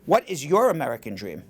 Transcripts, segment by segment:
What is your American dream?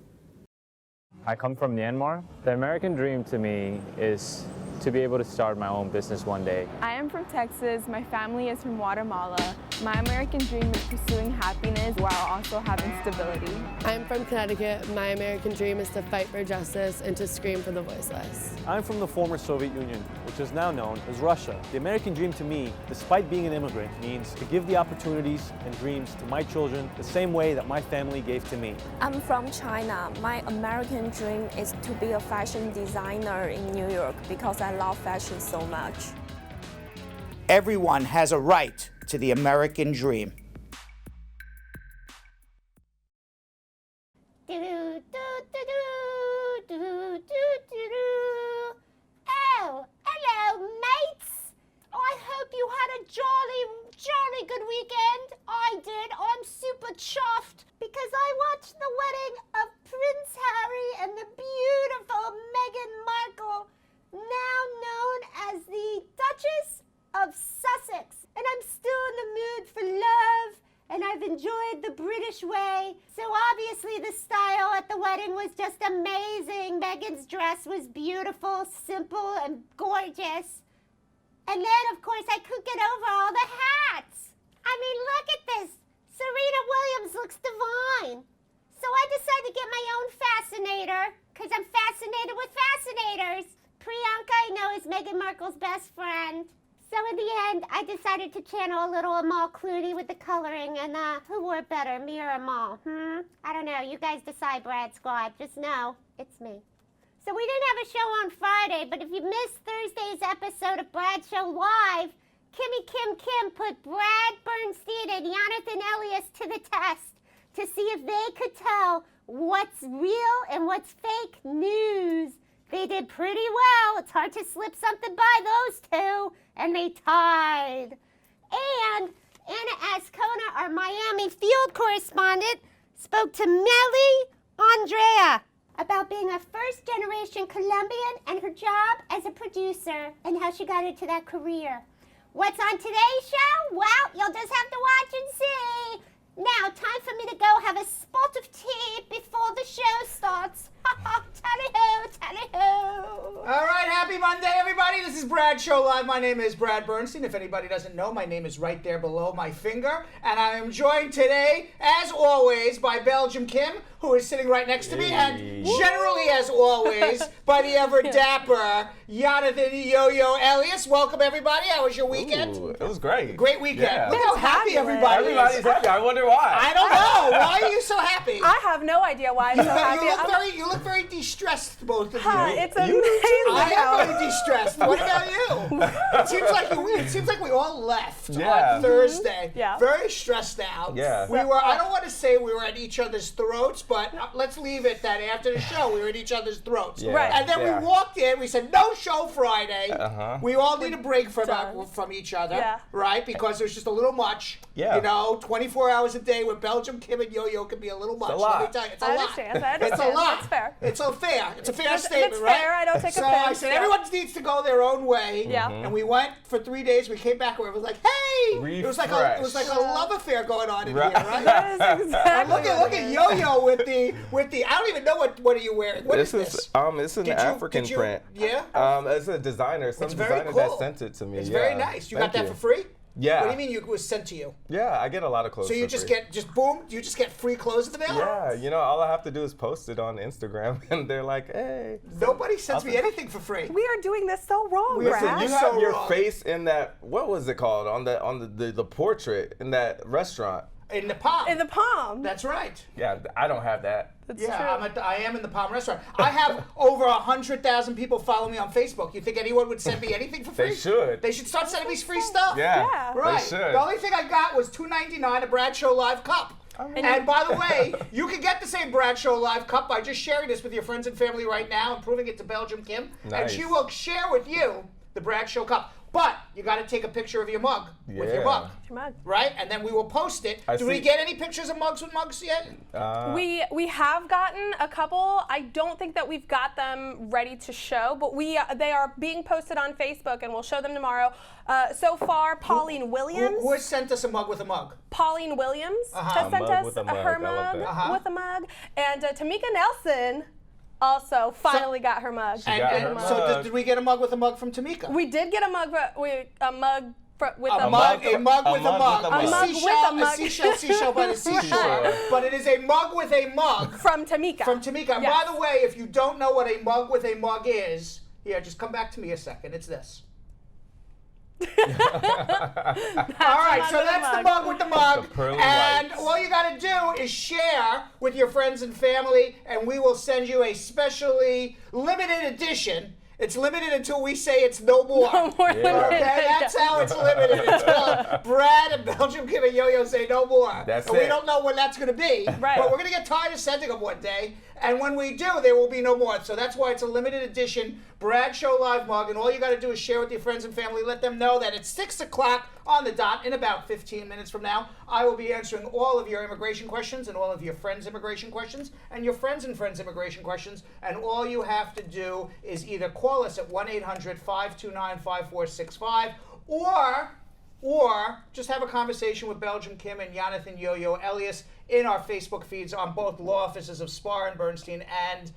I come from Myanmar. The American dream to me is to be able to start my own business one day. I am from Texas. My family is from Guatemala. My American dream is pursuing happiness while also having stability. I'm from Connecticut. My American dream is to fight for justice and to scream for the voiceless. I'm from the former Soviet Union, which is now known as Russia. The American dream to me, despite being an immigrant, means to give the opportunities and dreams to my children the same way that my family gave to me. I'm from China. My American dream is to be a fashion designer in New York because I love fashion so much. Everyone has a right to the American dream. Oh, hello, mates. I hope you had a jolly good weekend. I did. I'm super chuffed because I watched the wedding of Prince Harry and the beautiful Meghan Markle, now known as the Duchess of Sussex. And I'm still in the mood for love, and I've enjoyed the British way. So obviously the style at the wedding was just amazing. Meghan's dress was beautiful, simple, and gorgeous. And then, of course, I couldn't get over all the hats. I mean, look at this. Serena Williams looks divine. So I decided to get my own fascinator, because I'm fascinated with fascinators. Priyanka, I know, is Meghan Markle's best friend. So in the end, I decided to channel a little Amal Clooney with the coloring, and who wore it better, me or Amal? I don't know. You guys decide, Brad Squad. Just know, it's me. So we didn't have a show on Friday, but if you missed Thursday's episode of Brad Show Live, Kimmy Kim put Brad Bernstein and Jonathan Elias to the test to see if they could tell what's real and what's fake news. They did pretty well. It's hard to slip something by those two, and they tied. And Anna Ascona, our Miami field correspondent, spoke to Melly Andrea about being a first-generation Colombian and her job as a producer and how she got into that career. What's on today's show? Well, you'll just have to watch and see. Now, time for me to go have a spot of tea before the show starts. Tally-ho, tally-ho. All right, happy Monday, everybody. This is Brad Show Live. My name is Brad Bernstein. If anybody doesn't know, my name is right there below my finger. And I am joined today, as always, by Belgium Kim, who is sitting right next to me. And generally, as always, by the ever dapper Jonathan Yo-Yo Elias. Welcome, everybody. How was your weekend? Ooh, it was great. Great weekend. Yeah. Look how happy everybody is. Everybody's happy. I wonder why. I don't know. Why are you so happy? I have no idea why I'm so happy. You look very de-stressed, both of you. It's amazing. I am very de-stressed. What about you? It seems like we all left on Thursday. Yeah. Very stressed out. Yeah. We were. I don't want to say we were at each other's throats, but let's leave it that after the show we were at each other's throats. Yeah. Right. And then we walked in. We said no show Friday. We all need a break from each other, right? Because there's just a little much. Yeah. You know, 24 hours a day with Belgium Kim and Yo-Yo can be a little much. It's a lot. Let me tell you, it's a I lot. understand. It's a lot. That's fair. It's a fair statement, It's right? fair. I don't take so offense. I said everyone needs to go their own way. Yeah. And we went for 3 days. We came back where it was like, hey, it was like a love affair going on in here, right? That is exactly. Look at Yo-Yo with the. I don't even know what are you wearing. What is this? It's an African print. Yeah. It's a designer. Some designer that sent it to me. It's very nice. You got that for free? Yeah. What do you mean it was sent to you? Yeah, I get a lot of clothes. So you for just free. you just get free clothes in the mail? Yeah, you know, all I have to do is post it on Instagram, and they're like, hey. Nobody sends me anything for free. We are doing this so wrong, Listen, Brad. you have your face in that. What was it called on the portrait in that restaurant? In the Palm. In the Palm. That's right. Yeah, I don't have that. That's true. true. I am in the Palm restaurant. I have over 100,000 people follow me on Facebook. You think anyone would send me anything for free? They should. They should start sending me free stuff. Yeah. Right. They should. The only thing I got was $2.99 a Brad Show Live cup. And by the way, you can get the same Brad Show Live cup by just sharing this with your friends and family right now and proving it to Belgium Kim. Nice. And she will share with you the Brad Show cup. But you got to take a picture of your mug with your Yeah. mug. Your mug. Right? And then we will post it. I Do we see- get any pictures of mugs with mugs yet? We have gotten a couple. I don't think that we've got them ready to show, but they are being posted on Facebook, and we'll show them tomorrow. So far, Pauline Williams. Who has sent us a mug with a mug? Pauline Williams Uh-huh. has A sent mug us with a mug, her I love mug that. with a mug, and Tamika Nelson also finally got her mug. And, got and her so mug. did we get a mug with a mug from Tamika? We did get a mug with a mug. A mug with a mug. A mug with a mug. Seashell by the seashore. But it is a mug with a mug. From Tamika. From Tamika. And Yes. by the way, if you don't know what a mug with a mug is, here, just come back to me a second. It's this. All right, so that's the mug with the mug. The pearly And whites. all you got to do is share with your friends and family, and we will send you a specially limited edition. It's limited until we say it's no more. No more Okay, limited. that's how it's limited until Brad and Belgium Kim and Yo-Yo say no more. That's and we it. don't know when that's going to be. Right. But we're going to get tired of sending them one day. And when we do, there will be no more. So that's why it's a limited edition Brad Show Live mug. And all you got to do is share with your friends and family. Let them know that it's 6 o'clock on the dot in about 15 minutes from now. I will be answering all of your immigration questions and all of your friends' immigration questions and your friends' immigration questions. And all you have to do is either call us at 1-800-529-5465 or just have a conversation with Belgium Kim and Jonathan Yo-Yo Elias in our Facebook feeds on both law offices of Spar and Bernstein and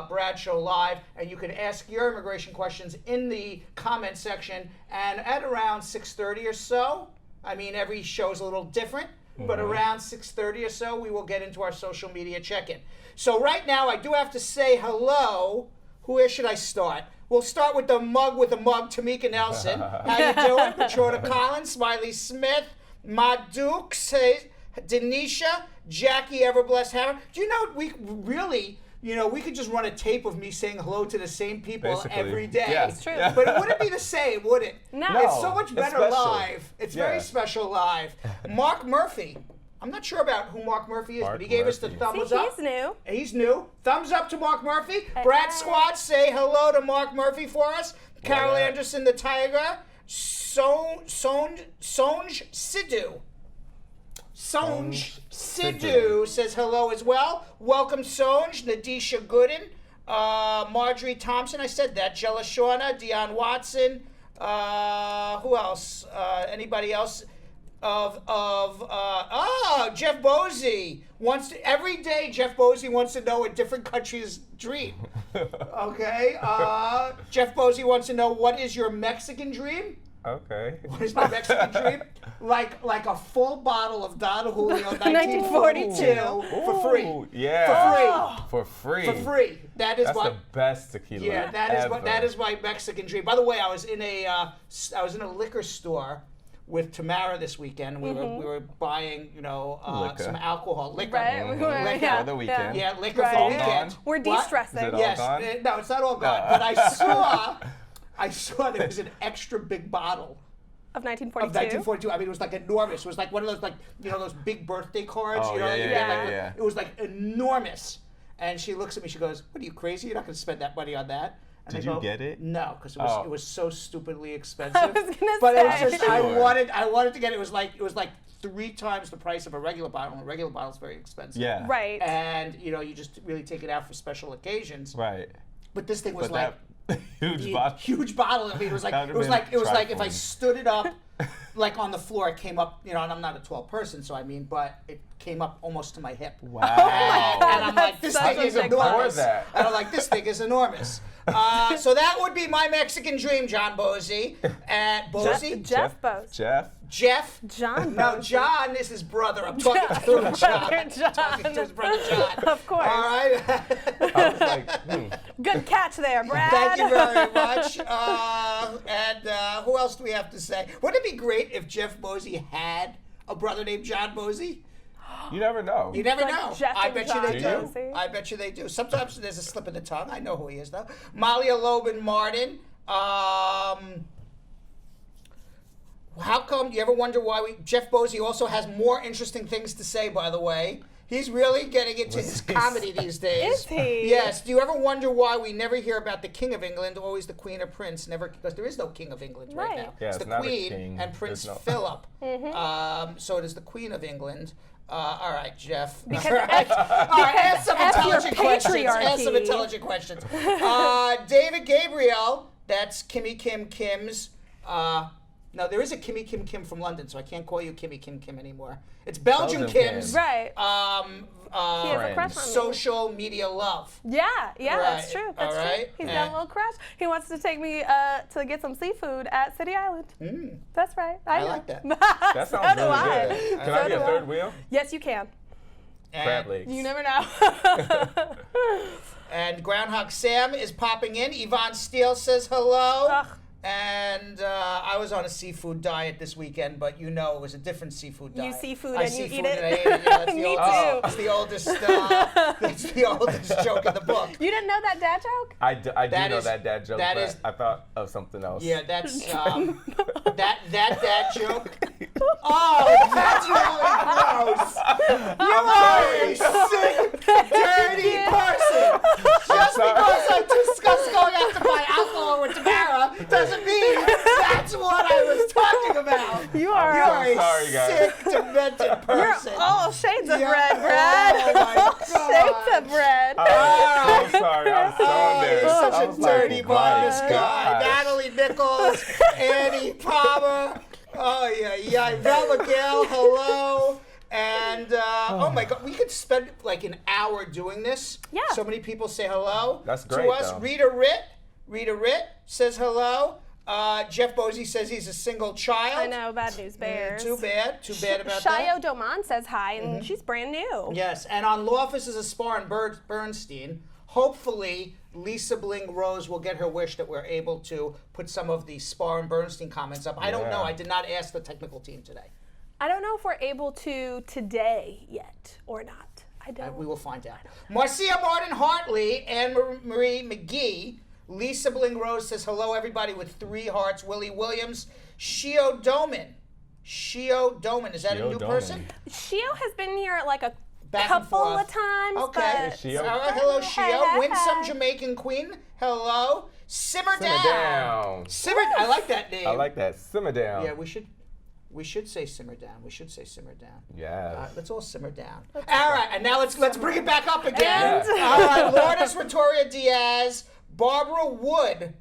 Brad Show Live. And you can ask your immigration questions in the comment section. And at around 6:30 or so, I mean, every show is a little different, but around 6:30 or so, we will get into our social media check-in. So right now, I do have to say hello. Where should I start? We'll start with the mug with a mug, Tamika Nelson. How you doing? Patrona Collins, Smiley Smith, Ma Dukes, Denisha, Jackie Everblessed Hammer. Do you know we really, we could just run a tape of me saying hello to the same people Basically. every day. Yeah. It's true. But it wouldn't be the same, would it? No. It's so much it's better special. live. It's very Yeah. special live. Mark Murphy. I'm not sure about who Mark Murphy is, but he gave us the Murphy. thumbs See, up. he's new. He's new. Thumbs up to Mark Murphy. Brad Squad, say hello to Mark Murphy for us. Carol yeah. Anderson, the Tiger. Sonj Sidhu. Sonj Sidhu says hello as well. Welcome, Sonj. Nadisha Gooden. Marjorie Thompson, I said that. Jella Shauna. Dion Watson. Who else? Anybody else? Jeff Bosey wants to, every day Jeff Bosey wants to know a different country's dream. Okay. Jeff Bosey wants to know, what is your Mexican dream? Okay. What is my Mexican dream? Like a full bottle of Don Julio 1942 for free. Ooh, yeah. For free. For free. That is That's my the best tequila. yeah. That is my Mexican dream. By the way, I was in a liquor store with Tamara this weekend. We were buying, Liquor. some alcohol, liquor. Right? We were- Liquor. yeah, For the weekend. Yeah, liquor Right. for the All weekend. gone? We're What? de-stressing. Is it all Yes. gone? No, it's not all gone. But I saw there was an extra big bottle Of of 1942. 1942. I mean, it was like enormous. It was like one of those, those big birthday cards. Oh, you know, yeah, you yeah, get, yeah, like, yeah. It was like enormous. And she looks at me. She goes, "What are you, crazy? You're not going to spend that money on that." And Did I you go, get it? No, because Oh. it was so stupidly expensive. I was gonna but it was say. just I wanted to get it. It was like 3 times the price of a regular bottle. And a regular bottle is very expensive. Yeah. Right. And you just really take it out for special occasions. Right. But this thing was But like that huge bottle. huge bottle. I mean, it was like That it was would've like been it was like if I trifling. stood it up, like on the floor, it came up. And I'm not a tall person, so I mean, but it came up almost to my hip. Wow. And I'm like, this That's thing such is a big enormous. bottle. That. And I'm like, this thing is enormous. So that would be my Mexican dream, John Bosey. And Bosey, Jeff Bose. Jeff. John No, Bose. John is his brother. I'm talking to John. I'm talking to his brother John. Of course. All right. I was like, Good catch there, Brad. Thank you very much. And who else do we have to say? Wouldn't it be great if Jeff Bosey had a brother named John Bosey? you never know. You never Like know. Jeff I and bet John you they do. Bosey. I bet you they do. Sometimes there's a slip of the tongue. I know who he is, though. Malia Loban Martin. How come, you ever wonder why Jeff Bosey also has more interesting things to say, by the way. He's really getting into his comedy these days. Is he? Yes. Do you ever wonder why we never hear about the King of England, always the Queen or Prince? Never, because there is no King of England right, Right. now. Yeah, it's it's the not a Queen king. and Prince There's no- Philip. So it is the Queen of England. All right, Jeff. Because all right, ask some F your intelligent questions. Ask some patriarchy. intelligent questions. David Gabriel, that's Kimmy Kim Kim's. No, there is a Kimmy Kim Kim from London, so I can't call you Kimmy Kim Kim anymore. It's Belgium Belgium Kim's. Kim. Right. He has a crush on me. Social media love. Yeah, that's Right. true. That's All right. true. He's got a little crush. He wants to take me to get some seafood at City Island. That's right. I know. like that. That sounds So do really I. good. Can So I be do a I. third wheel? Yes, you can. Crab And, legs. You never know. and Groundhog Sam is popping in. Yvonne Steele says hello. Ugh. And I was on a seafood diet this weekend, but you know it was a different seafood diet. You see food I and you see eat food it? and I ate it. Yeah, that's the Me oldest, too. That's the oldest. That's the oldest joke in the book. You didn't know that dad joke? I do That know is- that dad joke, that but is- I thought of something else. Yeah, that's that joke. Oh, that's really gross. You are a sick, dirty person. Just because I discussed going out to buy alcohol with Tamara doesn't mean that's what I was talking about. You are. You're a sorry, guys. sick, demented person. Oh, shades of Yeah. red, Brad. Oh my God. Shades of red. I'm so sorry. I'm so Oh, you're embarrassed. such I a was dirty like, boy, my this guy. gosh. Natalie Nichols, Annie Palmer. Oh, yeah. Velma Gale, hello. And, oh my God, we could spend like an hour doing this. Yeah. So many people say hello That's to great, us. though. Rita Ritt says hello. Jeff Bosey says he's a single child. I know, bad news bears. Too bad about Shayo that. Doman says hi, and she's brand new. Yes, and on Law Offices of Spar and Bernstein, hopefully Lisa Bling Rose will get her wish that we're able to put some of the Spar and Bernstein comments up. I don't know. Yeah. I did not ask the technical team today. I don't know if we're able to today yet or not. I don't. We will find out. Marcia Martin Hartley, Anne Marie McGee, Lisa Bling Rose says hello, everybody, with 3 hearts. Willie Williams, Shio Doman. Is that a Shio new Doman. person? Shio has been here like a Back and couple forth. of times. Okay. But Shio. All right, hello, Shio. Hey. Winsome Jamaican Queen. Hello. Simmer Simmer down. Simmer. I like that name. I like that. Simmer down. Yeah, we should say simmer down. We should say simmer down. Yeah. Let's all simmer down. All right, and now let's bring it back up again. And- All right, Lourdes Victoria Diaz, Barbara Wood,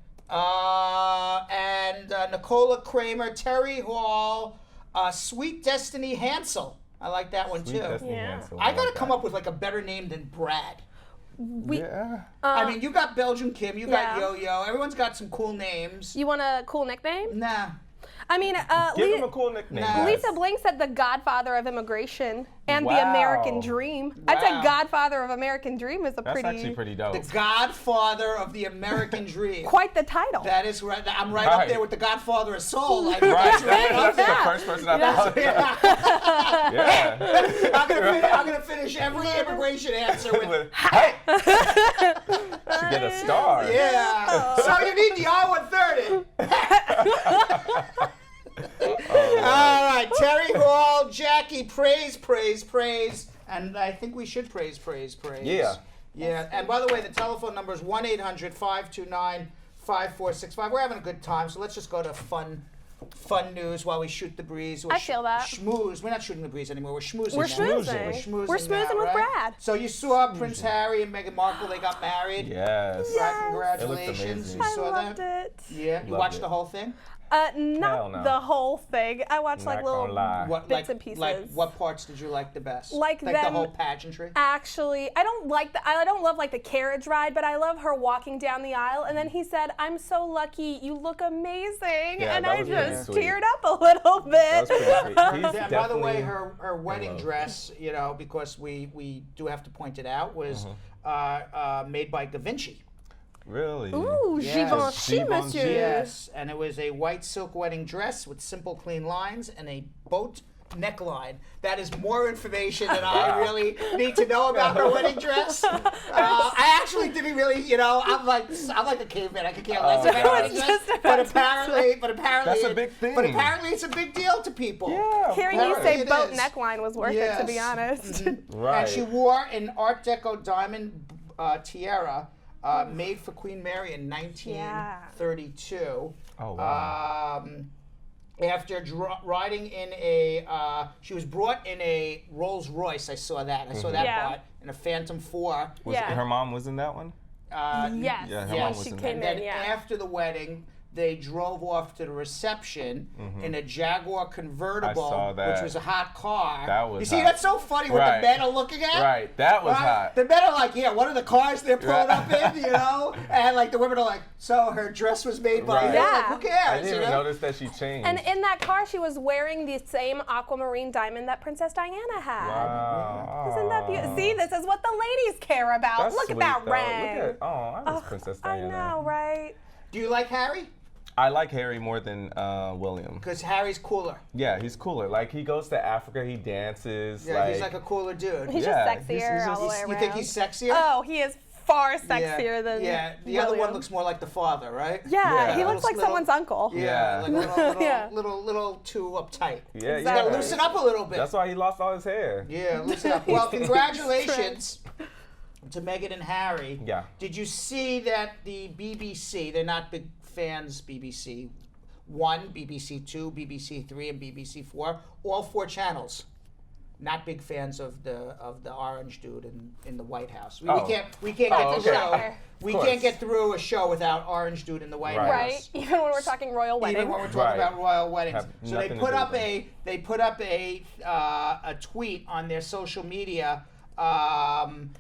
and Nicola Kramer, Terry Hall, Sweet Destiny Hansel. I like that one Sweet too. Destiny Yeah. Hansel. I gotta like come that. up with like a better name than Brad. Yeah. I mean, you got Belgium Kim, you got Yeah. Yo-Yo. Everyone's got some cool names. You want a cool nickname? Nah. I mean, Give him a cool nickname. Nah. guys. Lisa Bling said the godfather of immigration and the Wow. American dream. I'd say Wow. godfather of American dream is a That's pretty, actually pretty dope. The Godfather of the American Dream. quite the title. That is right. I'm right up Right. there with the Godfather of Soul. I Right. that's right up That's the there. first person I thought. Yeah. I'm gonna finish every immigration answer with Hey! Should get a star. yeah. So you need the R-130. All right, Terry Hall, Jackie, praise, and I think we should praise. Yeah. Yeah. And by the way, the telephone number is 1-800-529-5465. We're having a good time, so let's just go to fun news while we shoot the breeze. We're I feel that. Schmooze. We're not shooting the breeze anymore. We're schmoozing. We're now. schmoozing. We're schmoozing. We're schmoozing now, with right? Brad. So you saw Prince Harry and Meghan Markle. They got married. Yes. Right, congratulations. amazing. You I saw loved that? it. Yeah. You Loved watched it. the whole thing? Not Hell no. the whole thing. I watched like Not little gonna lie. What, bits and pieces. Like what parts did you like the best? Like the them- whole pageantry. Actually, I don't love like the carriage ride, but I love her walking down the aisle. And then he said, "I'm so lucky. You look amazing." Yeah, and that I was really just sweet. teared up a little bit. That was pretty sweet. He's Yeah, by the way, definitely her wedding love. dress, because we do have to point it out, was made by Da Vinci. Really. Ooh, Yes. Givenchy, Givenchy. monsieur. Yes, and it was a white silk wedding dress with simple, clean lines and a boat neckline. That is more information than I really need to know about her wedding dress. I actually didn't really, I'm like a caveman. I could care less about her wedding dress. But apparently, That's a big thing. But apparently, it's a big deal to people. Yeah, Hearing you say It boat is. neckline was worth it, to be Yes. honest. Right. And she wore an Art Deco diamond tiara made for Queen Mary in 1932. Oh, wow. After riding in she was brought in a Rolls Royce. I saw that. I saw that Yeah. part in a Phantom 4. Her mom was in that one? Yes, Yeah, her when mom she was in came And in, then yeah. after the wedding, they drove off to the reception in a Jaguar convertible, I saw that. which was a hot car. That was You see, hot. that's so funny what Right. the men are looking at. Right, that was hot. The men are like, yeah, what are the cars they're pulling Right. up in, And like the women are like, so her dress was made by Right. you? Yeah. Like, who cares? I didn't even notice that she changed. And in that car, she was wearing the same aquamarine diamond that Princess Diana had. Wow. Isn't that beautiful? See, this is what the ladies care about. That's Look sweet, at that though. ring. Look at, I miss Princess I Diana. know, right? Do you like Harry? I like Harry more than William. Because Harry's cooler. Yeah, he's cooler. Like, he goes to Africa, he dances. Yeah, he's like a cooler dude. He's Yeah, just sexier he's all the way around. You think he's sexier? Oh, he is far sexier than The other one William. looks more like the father, right? Yeah, Yeah. he looks like Little- someone's uncle. Yeah, like a little, Yeah. little too uptight. Yeah, You gotta yeah. loosen up a little bit. That's why he lost all his hair. Yeah, loosen up. Well, congratulations to Meghan and Harry. Yeah. Did you see that the BBC, they're not big fans, BBC 1, BBC 2, BBC 3, and BBC 4, all 4 channels. Not big fans of the orange dude in the White House. We can't get the show. okay. We Of can't course. get through a show without orange dude in the White Right. Right? House. Even when we're talking royal wedding. Even when we're talking Right. about royal weddings. Have So they nothing to put do up with a tweet on their social media, and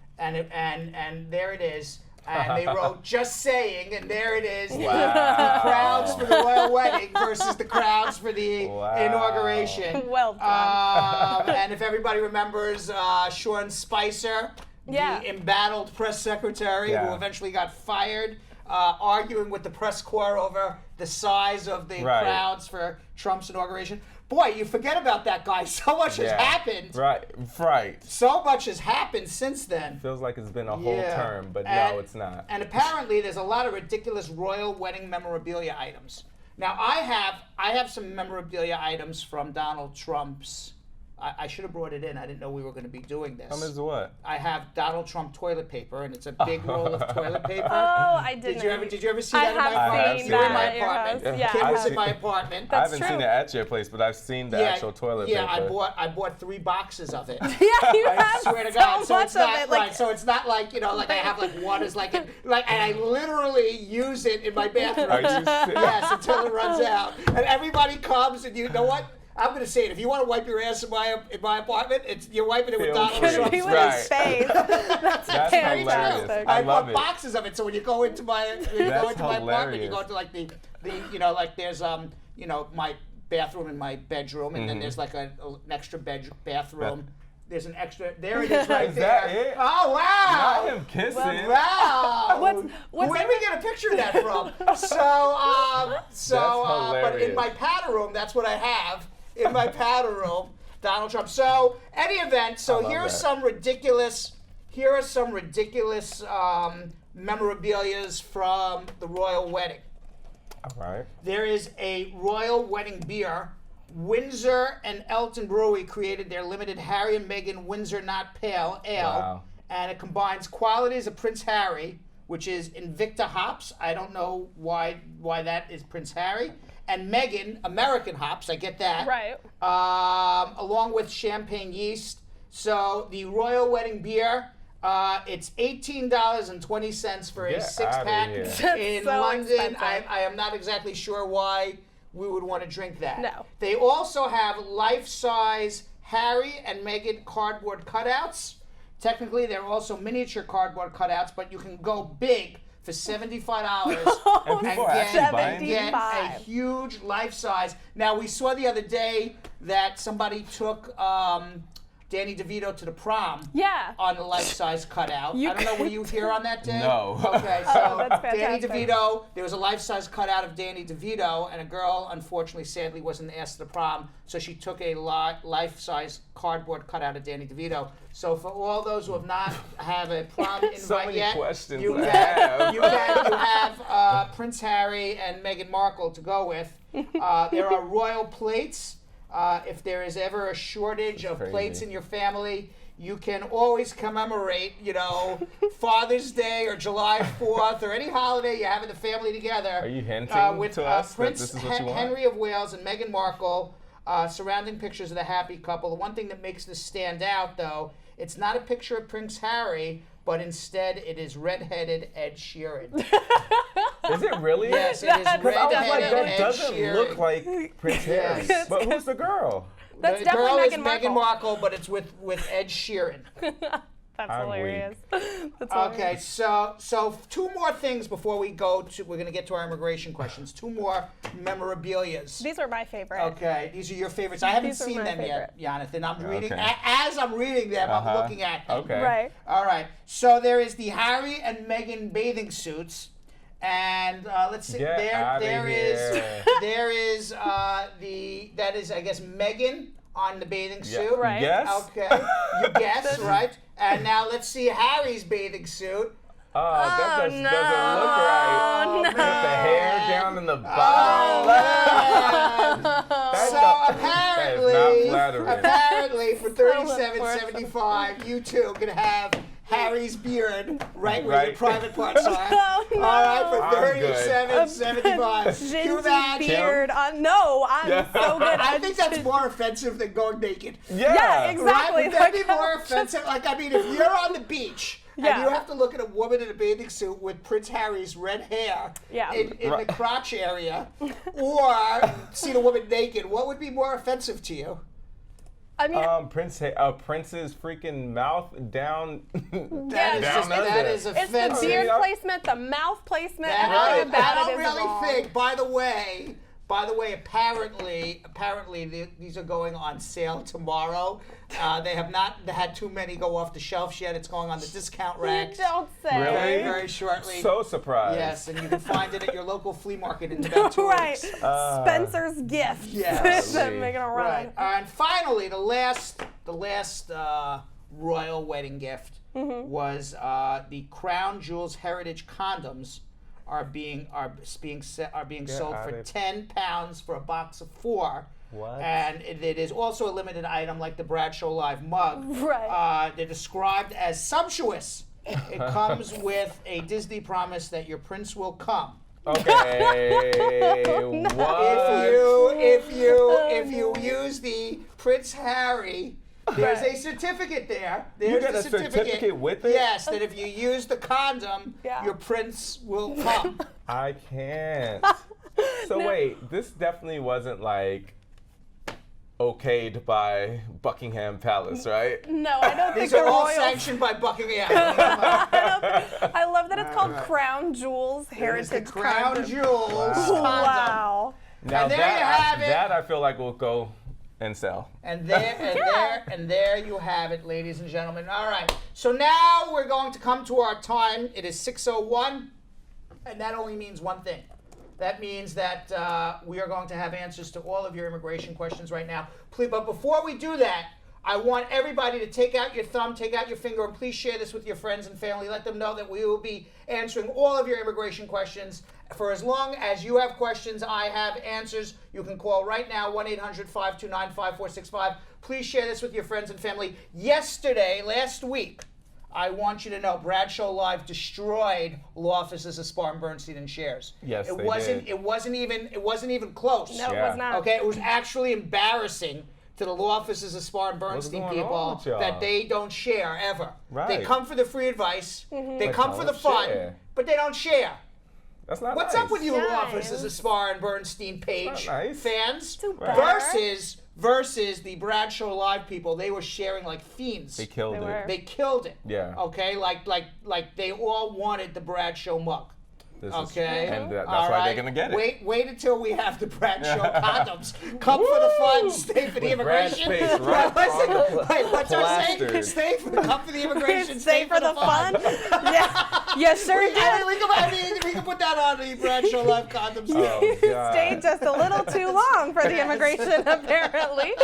there it is. And they wrote, just saying, and there it is. The crowds for the royal wedding versus the crowds for the inauguration. Well done. And if everybody remembers Sean Spicer, Yeah. the embattled press secretary who Yeah. eventually got fired, arguing with the press corps over the size of the Right. crowds for Trump's inauguration. Boy, you forget about that guy. So much has Yeah. happened. Right. So much has happened since then. Feels like it's been a whole Yeah. term, but And- no, it's not. And apparently, there's a lot of ridiculous royal wedding memorabilia items. Now, I have some memorabilia items from Donald Trump's. I should have brought it in. I didn't know we were going to be doing this. Is what? I have Donald Trump toilet paper, and it's a big roll of toilet paper. Oh, I didn't. Did you ever see that in my I apartment? have seen You were in that my at your apartment. house. Yeah. Kim was I've in my seen- apartment. I haven't true. seen it at your place, but I've seen the actual toilet yeah, paper. I bought 3 boxes of it. Yeah, you I have swear to so God. So much it's of not it. Like, so it's not like like I have like one is like and I literally use it in my bathroom. Are you serious? Yes, until it runs out. And everybody comes, and you know what? I'm gonna say it. If you want to wipe your ass in my apartment, you're wiping it with Feel Donald free. Trump's be with Right. his face. That's That's Very true. hilarious. I I love bought it. boxes of it. So when you go into my apartment, you hilarious. go to like the like there's my bathroom and my bedroom, and then there's like an extra bathroom. There's an extra. There it is, right Is there. that it? Oh wow! Not him kissing. Wow! what's Where did we get a picture of that from? But in hilarious. my powder room, that's what I have in my powder room. Donald Trump. So, any event. So love here are that. some ridiculous. Here are some ridiculous memorabilias from the royal wedding. All right. There is a royal wedding beer. Windsor and Elton Brewery created their limited Harry and Meghan Windsor Not Pale Ale. Wow. And it combines qualities of Prince Harry, which is Invicta hops. I don't know why that is Prince Harry. And Meghan, American hops, I get that. Right. Along with champagne yeast. So the royal wedding beer, it's $18.20 for a Get 6-pack outta here. That's in so London. expensive. I am not exactly sure why we would want to drink that. No. They also have life-size Harry and Meghan cardboard cutouts. Technically, they're also miniature cardboard cutouts, but you can go big for $75 And people are actually buying these? get a $75. huge life-size. Now, we saw the other day that somebody took Danny DeVito to the prom. Yeah. On the life-size cutout. I don't know, were you here on that day? No. Okay, so that's Danny fantastic. DeVito, there was a life-size cutout of Danny DeVito, and a girl, unfortunately, sadly, wasn't asked to the prom, so she took a life-size cardboard cutout of Danny DeVito. So for all those who have not have a prom invite So many yet, questions you to have, have. you have Prince Harry and Meghan Markle to go with. There are royal plates. If there is ever a shortage of Crazy. plates in your family, you can always commemorate, Father's Day or July 4th or any holiday you have in the family together. Are you hinting with to us that Prince this is what you want? Henry of Wales and Meghan Markle surrounding pictures of the happy couple. The one thing that makes this stand out, though, it's not a picture of Prince Harry, but instead it is red-headed Ed Sheeran. Is it really? Yes, it is Because I was like, red-headed that Ed doesn't Sheeran. look like Prince Harry. Yes. But who's the girl? That's the definitely girl is Meghan Markle. Meghan Markle, but it's with Ed Sheeran. That's I'm hilarious. That's Okay, so two more things before we go to. We're gonna get to our immigration questions. Two more memorabilias. These are my favorite. Okay, these are your favorites. I haven't These are seen my them yet, favorite. Jonathan. I'm reading Okay. as I'm reading them. I'm looking at them. Okay. Right. All right. So there is the Harry and Meghan bathing suits, and let's see. Get outta There is here. that is I guess Meghan on the bathing suit. Right. Yes? Okay. You guess right. And now let's see Harry's bathing suit. Oh, that doesn't look right. no. With the hair down in the Oh, bottom. man. That's So not- apparently, that is not flattering. for $37.75, you two can have Harry's beard right where your Right. private parts are. Oh, no. All right, for I'm good. $37.75. Cue that. Gingy beard. No, I'm Yeah. so good. I think that's more offensive than going naked. Yeah, exactly. Right? Would that be Like, more offensive? Like, I mean, if you're on the beach Yeah. and you have to look at a woman in a bathing suit with Prince Harry's red hair Yeah. in the crotch area, or see the woman naked, what would be more offensive to you? I mean, Prince's freaking mouth down. Yeah, That down is under. it's the offensive. beard Yeah. placement, the mouth placement, That- everything I about don't it is really wrong. think. By the way, apparently, these are going on sale tomorrow. They have not had too many go off the shelves yet. It's going on the discount racks Don't say. Really? very, very shortly. So surprised. Yes, and you can find it at your local flea market in about 2 Right. weeks. Spencer's gift. Yes. Making a run. Right. And finally, the last royal wedding gift was the Crown Jewels Heritage condoms are being sold for outta- £10 for a box of 4. What? And it is also a limited item like the Bradshaw Live mug. Right. They're described as sumptuous. It comes with a Disney promise that your prince will come. Okay. What? If you use the Prince Harry, there's a certificate there. There's get the a certificate with it? Yes, that if you use the condom, Yeah. your prince will come. I can't. So wait, this definitely wasn't like okayed by Buckingham Palace, right? No, I don't think These the are all royals. sanctioned by Buckingham. I love that it's called Crown Jewels It's Heritage the Crown Condom. Jewels condom. Wow. Now And there that you have it. that I feel like will go and sell. And there you have it, ladies and gentlemen. All right. So now we're going to come to our time. It is 6:01, and that only means one thing. That means that we are going to have answers to all of your immigration questions right now. Please, but before we do that, I want everybody to take out your thumb, take out your finger, and please share this with your friends and family. Let them know that we will be answering all of your immigration questions. For as long as you have questions, I have answers. You can call right now, 1-800-529-5465. Please share this with your friends and family. Last week, I want you to know Bradshaw Live destroyed law offices of Spar, Bernstein, and shares. Yes, it they wasn't. did. It wasn't even close. No, it Yeah. was not. Okay, it was actually embarrassing to the law offices of Spar and Bernstein going on people with y'all? that they don't share ever. Right. They come for the free advice. They But come for the don't fun, share. but they don't share. That's not What's nice. up with you law Nice. offices of Spar and Bernstein page Not nice. fans? Too bad. Versus the Bradshaw Live people, they were sharing like fiends. They killed They it. were. They killed it. Yeah. Okay, like they all wanted the Bradshaw mug. This Okay. Is, and that's All why right. they're gonna get it. Wait until we have the Brad Show condoms. Come for the fun, stay for the With Brad's immigration. face right Listen, on the wait, what's our saying? plastered. Come for the immigration, Stay for the fun. Yeah, you sure We did. can put that on the Brad Show Live condoms. Oh, God. Stayed just a little too long for the immigration, apparently.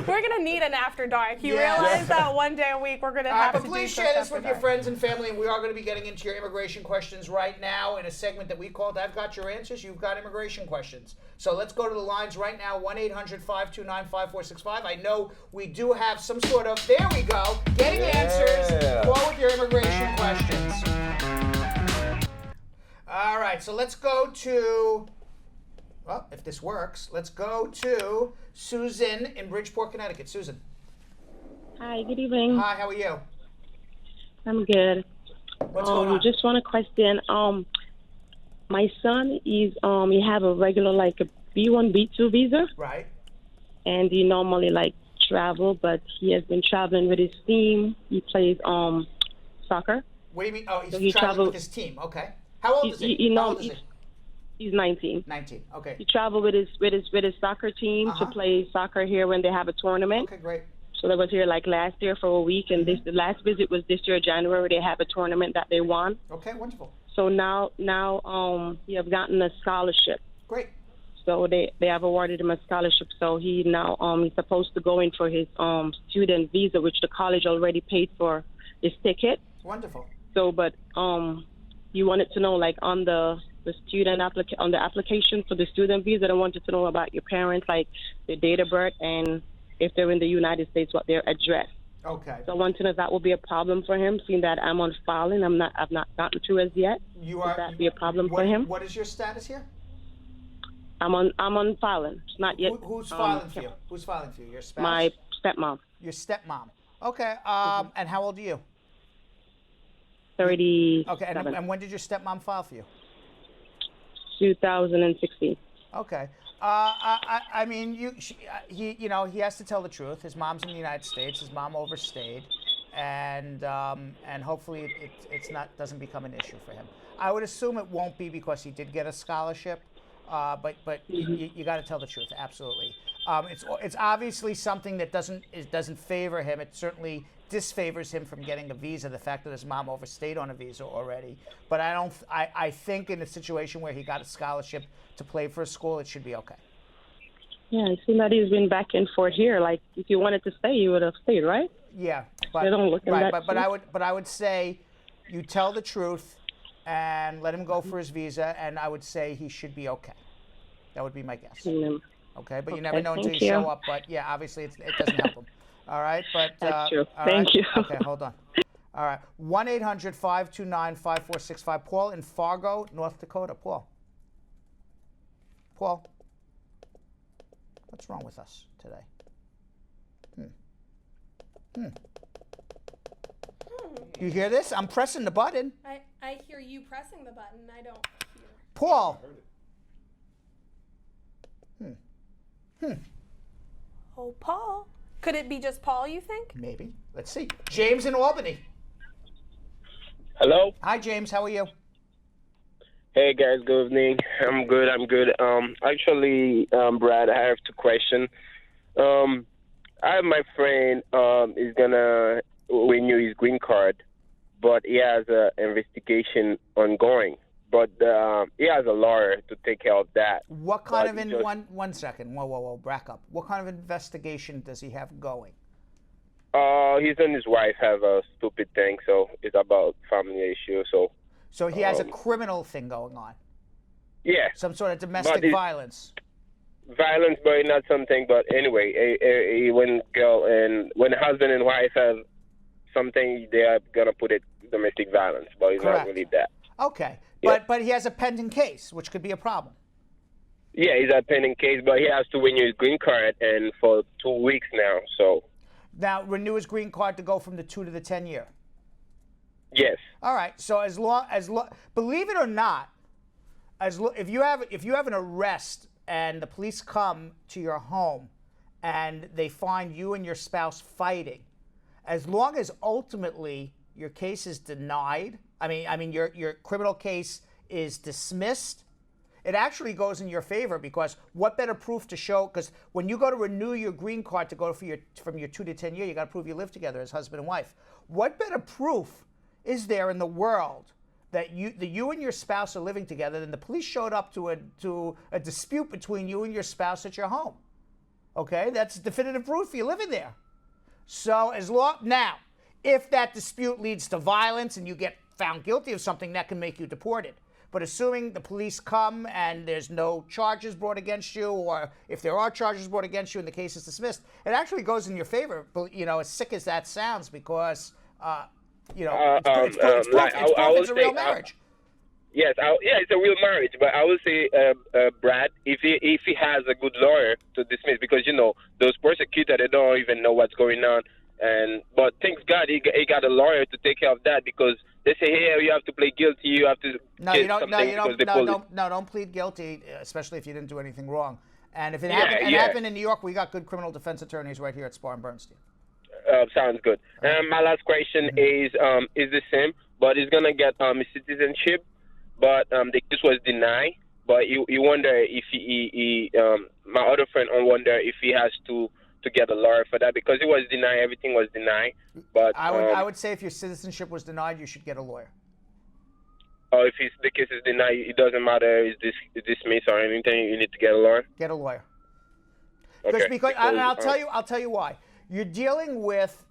We're gonna need an after dark. You Yes. realize that one day a week we're gonna have to But do please stuff share this after with your dark. friends and family, and we are going to be getting into your immigration questions right now in a segment that we called I've Got Your Answers, You've Got Immigration Questions. So let's go to the lines right now, 1-800-529-5465. I know we do have some sort of, there we go, getting answers. Call with your immigration questions. All right, so let's go to, well, if this works, let's go to Susan in Bridgeport, Connecticut. Susan. Hi, good evening. Hi, how are you? I'm good. What's going on? Just want a question. My son is he have a regular like a B1, B2 visa, Right. and he normally like travel, but he has been traveling with his team. He plays soccer. What do you mean? Oh, So he's he traveling traveled- with his team. Okay. How old is he? You How know, old is he? he's 19. 19. Okay. He traveled with his soccer team to play soccer here when they have a tournament. Okay, great. So they was here like last year for a week, and the last visit was this year, January. They have a tournament that they won. Okay, wonderful. So now he have gotten a scholarship. Great. So they have awarded him a scholarship. So he now he's supposed to go in for his student visa, which the college already paid for his ticket. Wonderful. So, but you wanted to know like on the student on the application for the student visa, I wanted to know about your parents, like their date of birth and if they're in the United States, what their address. Okay. So I want to know if that will be a problem for him, seeing that I'm on filing. I've not gotten to as yet. You Would are. that be a problem what, for him? What is your status here? I'm on filing. It's not yet. Who's filing for you? Who's filing for you? Your spouse? My stepmom. Your stepmom. Okay. And how old are you? 37. Okay. And when did your stepmom file for you? 2016. Okay. I mean, he has to tell the truth. His mom's in the United States. His mom overstayed, and hopefully doesn't become an issue for him. I would assume it won't be because he did get a scholarship, but you got to tell the truth. Absolutely. It's obviously something that doesn't favor him. It certainly disfavors him from getting a visa. The fact that his mom overstayed on a visa already. But I think in a situation where he got a scholarship to play for a school, it should be okay. Yeah, it seems that he's been back and forth here. Like, if you wanted to stay, you would have stayed, right? Yeah, but They don't look in right, that but I would say you tell the truth and let him go for his visa, and I would say he should be okay. That would be my guess. Okay, but you never know until you show up. But yeah, obviously it doesn't help him. All right, but That's true. all Thank right. you. Okay, hold on. All right, 1-800-529-5465. Paul in Fargo, North Dakota. Paul, what's wrong with us today? You hear this? I'm pressing the button. I hear you pressing the button. I don't hear. Paul. Oh, Paul. Could it be just Paul, you think? Maybe. Let's see. James in Albany. Hello. Hi, James. How are you? Hey guys, good evening. I'm good. Actually, Brad, I have two questions. I have my friend is gonna renew his green card, but he has an investigation ongoing. But he has a lawyer to take care of that. What kind of one second? Whoa, back up. What kind of investigation does he have going? His and his wife have a stupid thing, so it's about family issue. So he has a criminal thing going on. Yeah. Some sort of domestic violence. Violence, but not something. But anyway, when husband and wife have something, they are gonna put it domestic violence, but it's Correct. not really that. Okay, Yeah. but he has a pending case, which could be a problem. Yeah, he's a pending case, but he has to renew his green card, and for 2 weeks now. So. Now renew his green card to go from the 2 to the 10 year. Yes. All right. So as long believe it or not, if you have an arrest and the police come to your home and they find you and your spouse fighting, as long as ultimately your case is denied. I mean, your criminal case is dismissed. It actually goes in your favor because what better proof to show? Because when you go to renew your green card to go from your 2 to 10 year, you got to prove you live together as husband and wife. What better proof is there in the world that you and your spouse are living together than the police showed up to a dispute between you and your spouse at your home? Okay, that's definitive proof you're living there. So now, if that dispute leads to violence and you get found guilty of something, that can make you deported. But assuming the police come and there's no charges brought against you, or if there are charges brought against you and the case is dismissed, it actually goes in your favor. You know, as sick as that sounds, because it's proof it's a real marriage. Yes, it's a real marriage. But I would say, Brad, if he has a good lawyer to dismiss, because those persecuted, they don't even know what's going on. But thanks God, he got a lawyer to take care of that, because they say, hey, you have to plead guilty, you have to don't plead guilty, especially if you didn't do anything wrong. And if it happened in New York, we got good criminal defense attorneys right here at Spar and Bernstein. Sounds good. My last question is the same, but he's gonna get citizenship, but the case was denied. But you wonder if he my other friend wonder if he has to get a lawyer for that, because it was denied, everything was denied. But I would say if your citizenship was denied, you should get a lawyer. Oh, if the case is denied, it doesn't matter, is dismissed or anything, you need to get a lawyer? Get a lawyer. Okay. Because I'll tell you why. You're dealing with,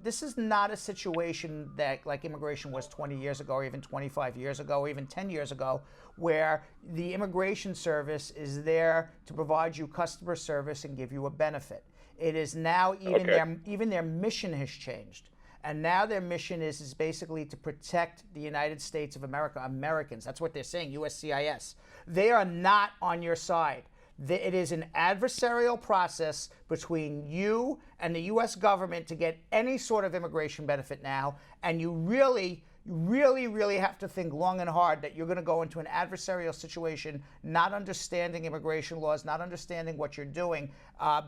this is not a situation that like immigration was 20 years ago, or even 25 years ago, or even 10 years ago, where the immigration service is there to provide you customer service and give you a benefit. It is now even their mission has changed. And now their mission is basically to protect the United States of America, Americans. That's what they're saying, USCIS. They are not on your side. It is an adversarial process between you and the U.S. government to get any sort of immigration benefit now. And you really, really, really have to think long and hard that you're going to go into an adversarial situation, not understanding immigration laws, not understanding what you're doing,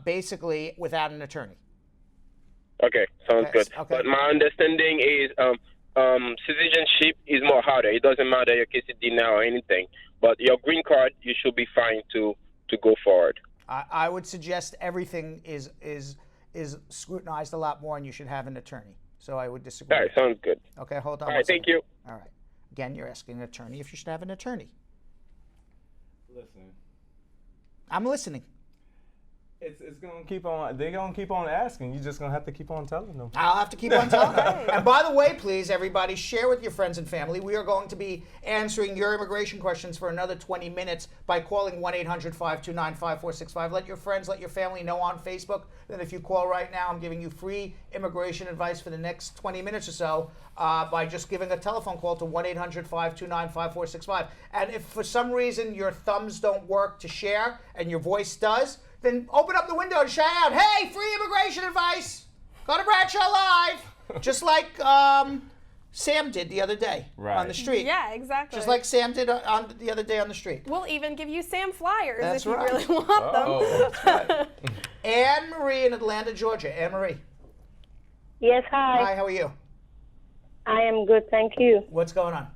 basically without an attorney. Okay, sounds good. Okay. But my understanding is citizenship is more harder. It doesn't matter your case is denied or anything. But your green card, you should be fine to go forward. I would suggest everything is scrutinized a lot more, and you should have an attorney. So I would disagree. All right, sounds good. Okay, hold on. All right, thank you. All right. Again, you're asking an attorney if you should have an attorney. Listen. I'm listening. It's gonna keep on. They're gonna keep on asking. You're just gonna have to keep on telling them. I'll have to keep on telling them. And by the way, please, everybody, share with your friends and family. We are going to be answering your immigration questions for another 20 minutes by calling 1-800-529-5465. Let your friends, let your family know on Facebook that if you call right now, I'm giving you free immigration advice for the next 20 minutes or so by just giving a telephone call to 1-800-529-5465. And if for some reason your thumbs don't work to share and your voice does, then open up the window and shout out, hey, free immigration advice. Go to Bradshaw Live. Just like Sam did the other day on the street. Yeah, exactly. Just like Sam did the other day on the street. We'll even give you Sam flyers That's if right. you really want them. That's right. Anne Marie in Atlanta, Georgia. Anne Marie. Yes, hi. Hi, how are you? I am good, thank you. What's going on?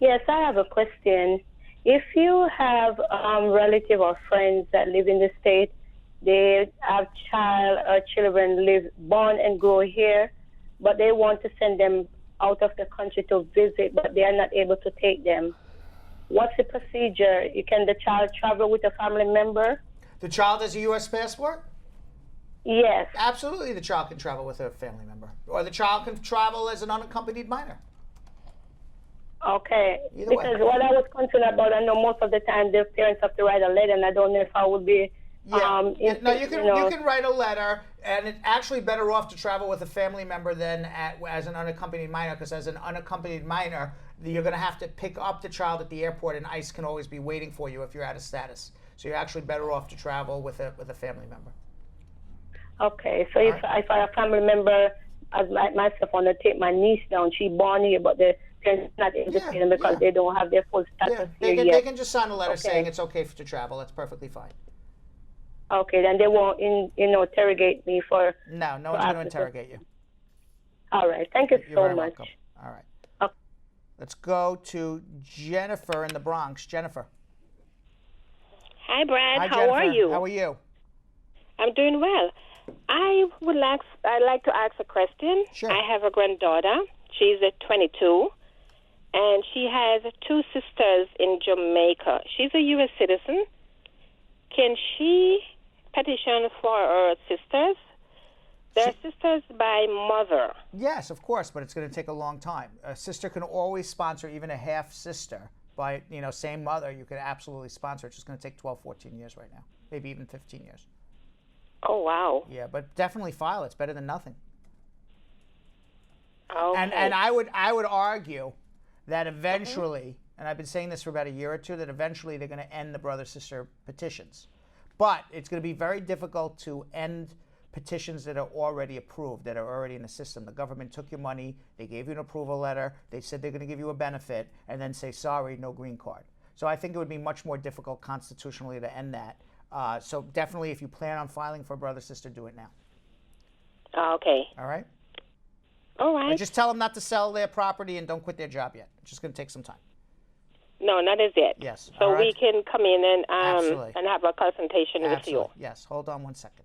Yes, I have a question. If you have relatives or friends that live in the state, they have children born and grow here, but they want to send them out of the country to visit, but they are not able to take them. What's the procedure? Can the child travel with a family member? The child has a U.S. passport? Yes. Absolutely, the child can travel with a family member. Or the child can travel as an unaccompanied minor. Okay. Either because way. what I was concerned about, I know most of the time the parents have to write a letter, and I don't know if I would be. No, you can write a letter, and it's actually better off to travel with a family member than as an unaccompanied minor, because as an unaccompanied minor, you're going to have to pick up the child at the airport, and ICE can always be waiting for you if you're out of status. So you're actually better off to travel with a family member. Okay, so if I have a family member, as like myself, want to take my niece down, she born here, but the parents not able to take them because they don't have their full status here yet. They can just sign a letter saying it's okay to travel. That's perfectly fine. Okay, then they won't, interrogate me for. No one's going to interrogate you. All right. Thank you You're so very much. welcome. All right. Okay. Let's go to Jennifer in the Bronx. Jennifer. Hi, Brad. Hi, How Jennifer. are you? How are you? I'm doing well. I'd like to ask a question. Sure. I have a granddaughter. She's 22, and she has 2 sisters in Jamaica. She's a U.S. citizen. Can she petition for her sisters? They're sisters by mother. Yes, of course, but it's going to take a long time. A sister can always sponsor even a half sister by, same mother. You could absolutely sponsor. It's just going to take 12, 14 years right now, maybe even 15 years. Oh, wow. Yeah, but definitely file. It's better than nothing. Okay. And I would argue that eventually, and I've been saying this for about a year or two, that eventually they're going to end the brother-sister petitions. But it's going to be very difficult to end petitions that are already approved, that are already in the system. The government took your money, they gave you an approval letter, they said they're going to give you a benefit, and then say, sorry, no green card. So I think it would be much more difficult constitutionally to end that. So definitely, if you plan on filing for a brother-sister, do it now. Okay. All right? All right. And just tell them not to sell their property and don't quit their job yet. It's just going to take some time. No, not as yet. Yes. So all right? we can come in and Absolutely. and have a consultation with you. Absolutely. Yes. Hold on one second.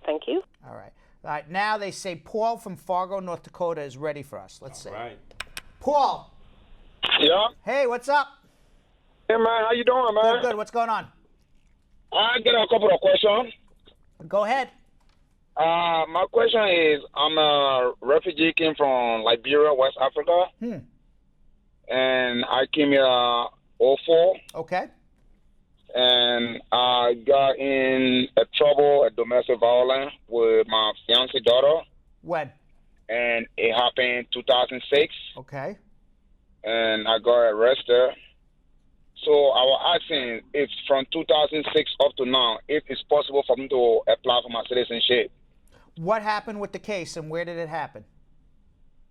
Thank you. All right. All right. Now they say Paul from Fargo, North Dakota is ready for us. Let's see. All right. Paul. Yeah. Hey, what's up? Hey man, how you doing, man? Good. What's going on? I get a couple of questions. Go ahead. My question is, I'm a refugee, came from Liberia, West Africa, and I came here 04. Okay. And I got in a domestic violence with my fiancée daughter. When? And it happened 2006. Okay. And I got arrested. So I was asking if from 2006 up to now, if it's possible for me to apply for my citizenship. What happened with the case and where did it happen?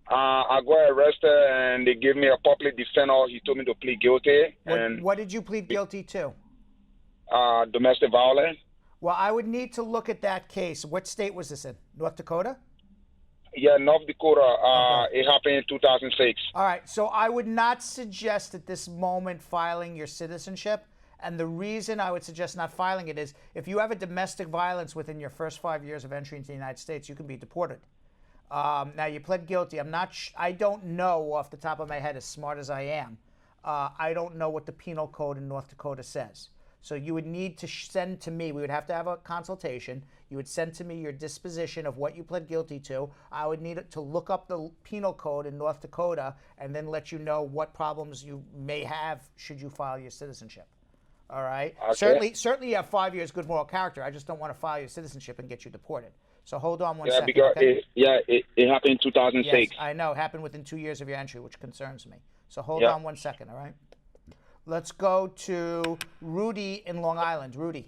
I got arrested and they gave me a public defender. He told me to plead guilty. What did you plead guilty to? Domestic violence. Well, I would need to look at that case. What state was this in? North Dakota? Yeah, North Dakota. It happened in 2006. All right. So I would not suggest at this moment filing your citizenship. And the reason I would suggest not filing it is if you have a domestic violence within your first 5 years of entry into the United States, you can be deported. Now, you pled guilty. I don't know off the top of my head, as smart as I am, I don't know what the penal code in North Dakota says. So you would need to send to me, we would have to have a consultation. You would send to me your disposition of what you pled guilty to. I would need to look up the penal code in North Dakota and then let you know what problems you may have should you file your citizenship. All right? Okay. Certainly you have 5 years good moral character. I just don't want to file your citizenship and get you deported. So hold on one second. Because okay? it happened in 2006. Yes, I know. It happened within 2 years of your entry, which concerns me. So hold on 1 second, all right? Let's go to Rudy in Long Island. Rudy.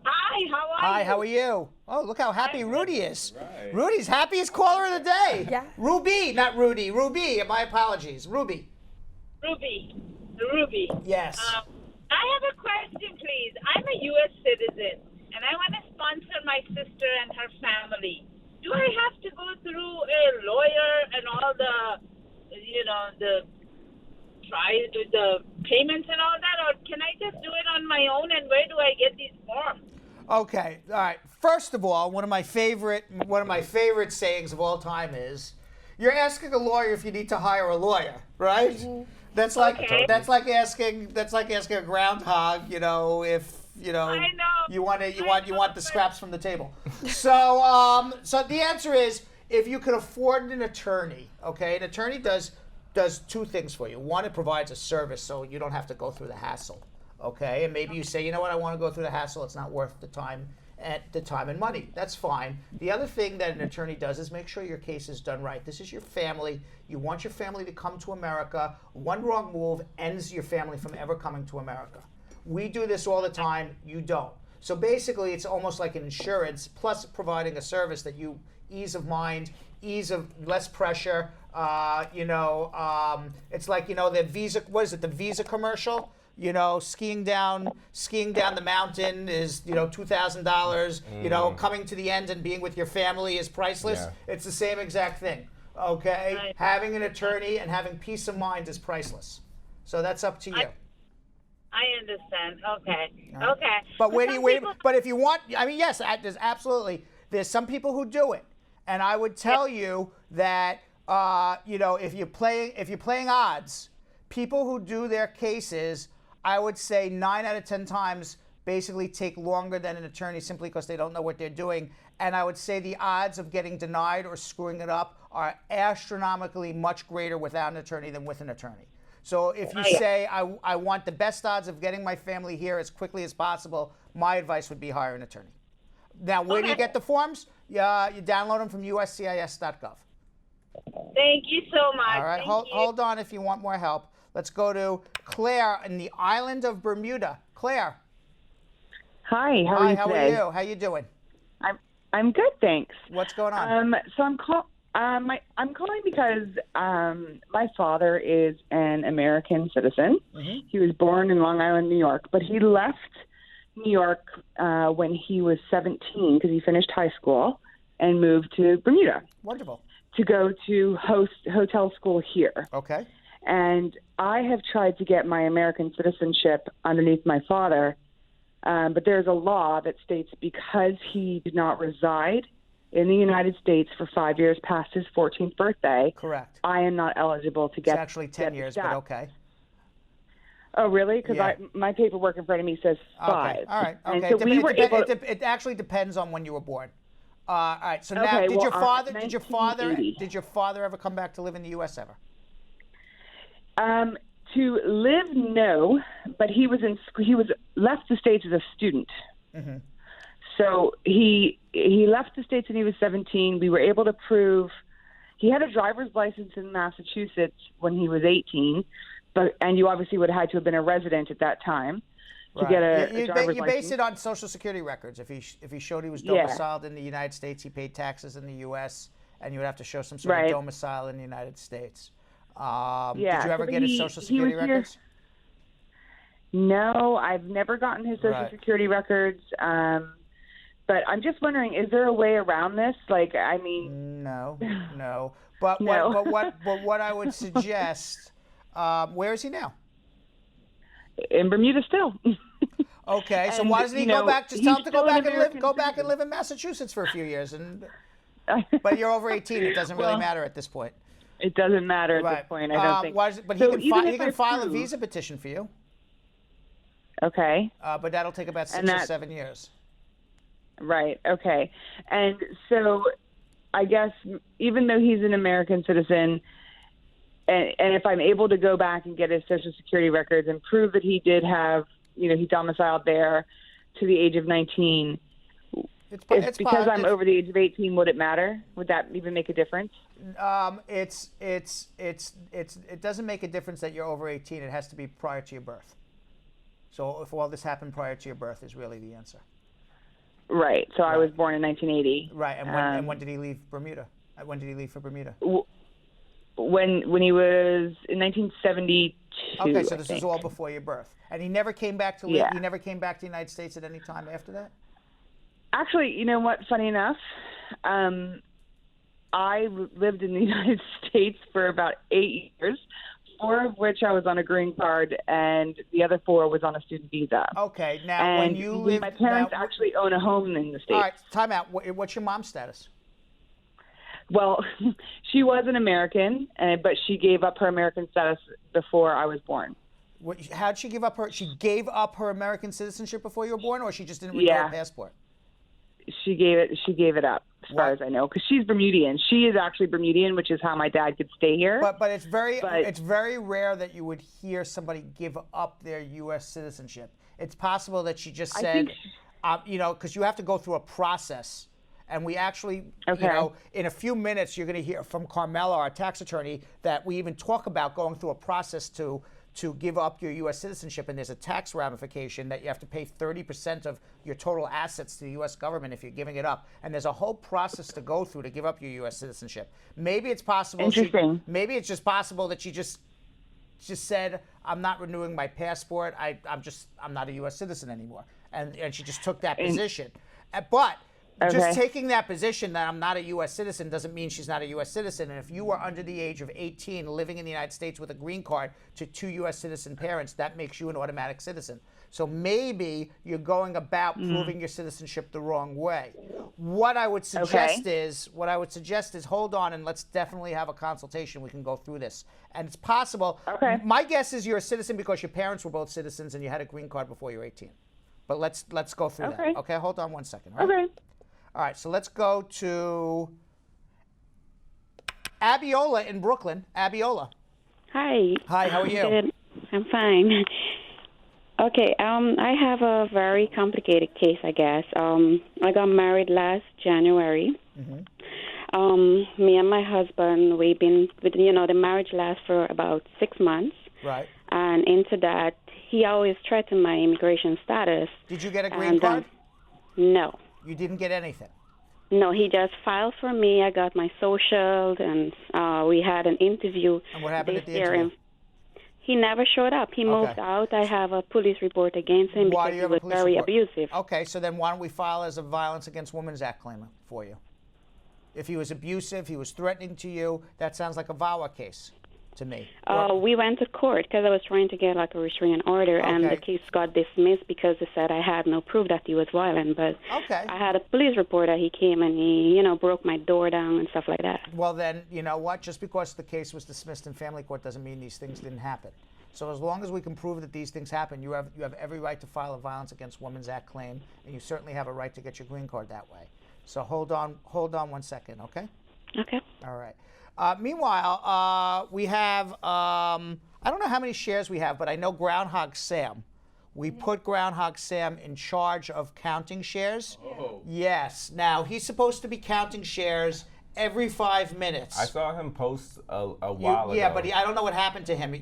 Hi, how are you? Hi, how are you? Oh, look how happy Rudy is. Right. Rudy's happiest caller of the day. Yeah. Ruby, not Rudy. Ruby, my apologies. Ruby. Ruby. Yes. I have a question, please. I'm a U.S. citizen, and I want to sponsor my sister and her family. Do I have to go through a lawyer and all the payments and all that, or can I just do it on my own, and where do I get these forms? Okay, all right. First of all, one of my favorite sayings of all time is, "You're asking a lawyer if you need to hire a lawyer," right? Mm-hmm. That's like asking a groundhog, if you want the scraps from the table. So the answer is, if you can afford an attorney, okay, an attorney does two things for you. One, it provides a service so you don't have to go through the hassle, okay? And maybe you say, you know what, I want to go through the hassle. It's not worth the time and money. That's fine. The other thing that an attorney does is make sure your case is done right. This is your family. You want your family to come to America. One wrong move ends your family from ever coming to America. We do this all the time. You don't. So basically, it's almost like an insurance plus providing a service that you ease of mind, ease of less pressure. It's like, the Visa, what is it, the Visa commercial? Skiing down the mountain is, $2,000. Coming to the end and being with your family is priceless. Yeah. It's the same exact thing. Okay? Right. Having an attorney and having peace of mind is priceless. So that's up to you. I understand. Okay. All right. Okay. But where do some you wait? people- But if you want, I mean, yes, there's absolutely. There's some people who do it, and I would tell you that if you're playing odds, people who do their cases, I would say 9 out of 10 times basically take longer than an attorney simply because they don't know what they're doing. And I would say the odds of getting denied or screwing it up are astronomically much greater without an attorney than with an attorney. So if you say, I want the best odds of getting my family here as quickly as possible, my advice would be hire an attorney. Now, where do you get the forms? You download them from uscis.gov. Thank you so much. All right, hold on if you want more help. Let's go to Claire in the island of Bermuda. Claire. Hi, how are you? How you doing? I'm good, thanks. What's going on? So I'm calling because my father is an American citizen. Mm-hmm. He was born in Long Island, New York, but he left New York when he was 17 because he finished high school and moved to Bermuda. Wonderful. To go to hotel school here. Okay. And I have tried to get my American citizenship underneath my father, but there's a law that states because he did not reside in the United States for 5 years past his 14th birthday, correct, I am not eligible to get. It's actually 10 years, but okay. Oh, really? Because Yeah. my paperwork in front of me says 5. Okay. All right. Okay. And so we were able. It actually depends on when you were born. All right. So now, Okay, did well, your father 1980. did your father ever come back to live in the U.S. ever? To live, no, but he was left the States as a student. Mm-hmm. So he left the States when he was 17. We were able to prove he had a driver's license in Massachusetts when he was 18, and you obviously would have had to have been a resident at that time to get a driver's you license. base it on Social Security records. If he showed he was domiciled in the United States, he paid taxes in the U.S., and you would have to show some sort of domicile in the United States. Did you ever get his Social Security records? No, I've never gotten his Social Security records. But I'm just wondering, is there a way around this? Like, I mean, no. But No. what I would suggest, where is he now? In Bermuda still. Okay, so And, why doesn't he you go know, back? Just he's tell him to go still an back and live. American Go back and live in Massachusetts for a few years, but you're over 18. It doesn't really Well, matter at this point. It doesn't matter at this point. I don't think. But So he even if can I file a prove- visa petition for you. Okay. But that'll take about 6 And or that- 7 years. Right. Okay. And so, I guess even though he's an American citizen, and if I'm able to go back and get his Social Security records and prove that he did have, he domiciled there to the age of 19, because I'm over the age of 18, would it matter? Would that even make a difference? It doesn't make a difference that you're over 18. It has to be prior to your birth. So if all this happened prior to your birth is really the answer. Right. So I was born in 1980. Right. And when did he leave Bermuda? When did he leave for Bermuda? When he was in 1972. Okay, so I this think. is all before your birth, and he never came back to live. Yeah. He never came back to the United States at any time after that. Actually, you know what? Funny enough, I lived in the United States for about 8 years, 4 of which I was on a green card, and the other 4 was on a student visa. Okay, now And when you lived, my parents actually own a home in the States. All right, time out. What's your mom's status? Well, she was an American, but she gave up her American status before I was born. How'd she give up her? She gave up her American citizenship before you were born, or she just didn't renew her passport? She gave it up, as far as I know, because she's Bermudian. She is actually Bermudian, which is how my dad could stay here. But it's very rare that you would hear somebody give up their U.S. citizenship. It's possible that she just said, because you have to go through a process. And we actually, in a few minutes, you're going to hear from Carmela, our tax attorney, that we even talk about going through a process to give up your U.S. citizenship. And there's a tax ramification that you have to pay 30% of your total assets to the U.S. government if you're giving it up. And there's a whole process to go through to give up your U.S. citizenship. Maybe it's possible. Interesting. Maybe it's just possible that she just said, I'm not renewing my passport. I'm not a U.S. citizen anymore. And she just took that position. But Just taking that position that I'm not a U.S. citizen doesn't mean she's not a U.S. citizen. And if you are under the age of 18 living in the United States with a green card to 2 U.S. citizen parents, that makes you an automatic citizen. So maybe you're going about proving your citizenship the wrong way. What I would suggest is hold on and let's definitely have a consultation. We can go through this. And it's possible. My guess is you're a citizen because your parents were both citizens and you had a green card before you were 18. But let's go through that. Okay, hold on one second. Right? Okay. All right, so let's go to Abiola in Brooklyn. Abiola. Hi. Hi, how are you? Good. I'm fine. Okay, I have a very complicated case, I guess. I got married last January. Me and my husband, we've been, the marriage lasts for about 6 months. Right. And into that, he always threatened my immigration status. Did you get a green card? No. You didn't get anything? No, he just filed for me. I got my socials, and we had an interview. And what happened at the interview? He never showed up. He moved out. I have a police report against him because he was very abusive. Okay, so then why don't we file as a Violence Against Women Act claim for you? If he was abusive, he was threatening to you, that sounds like a VAWA case to me. We went to court because I was trying to get like a restraining order, and the case got dismissed because they said I had no proof that he was violent. But I had a police report that he came and he, broke my door down and stuff like that. Well, then, you know what? Just because the case was dismissed in family court doesn't mean these things didn't happen. So as long as we can prove that these things happen, you have every right to file a Violence Against Women Act claim, and you certainly have a right to get your green card that way. So hold on 1 second, okay? Okay. All right. Meanwhile, we have, I don't know how many shares we have, but I know Groundhog Sam. We put Groundhog Sam in charge of counting shares. Oh. Yes. Now, he's supposed to be counting shares every 5 minutes. I saw him post a while ago. Yeah, but I don't know what happened to him.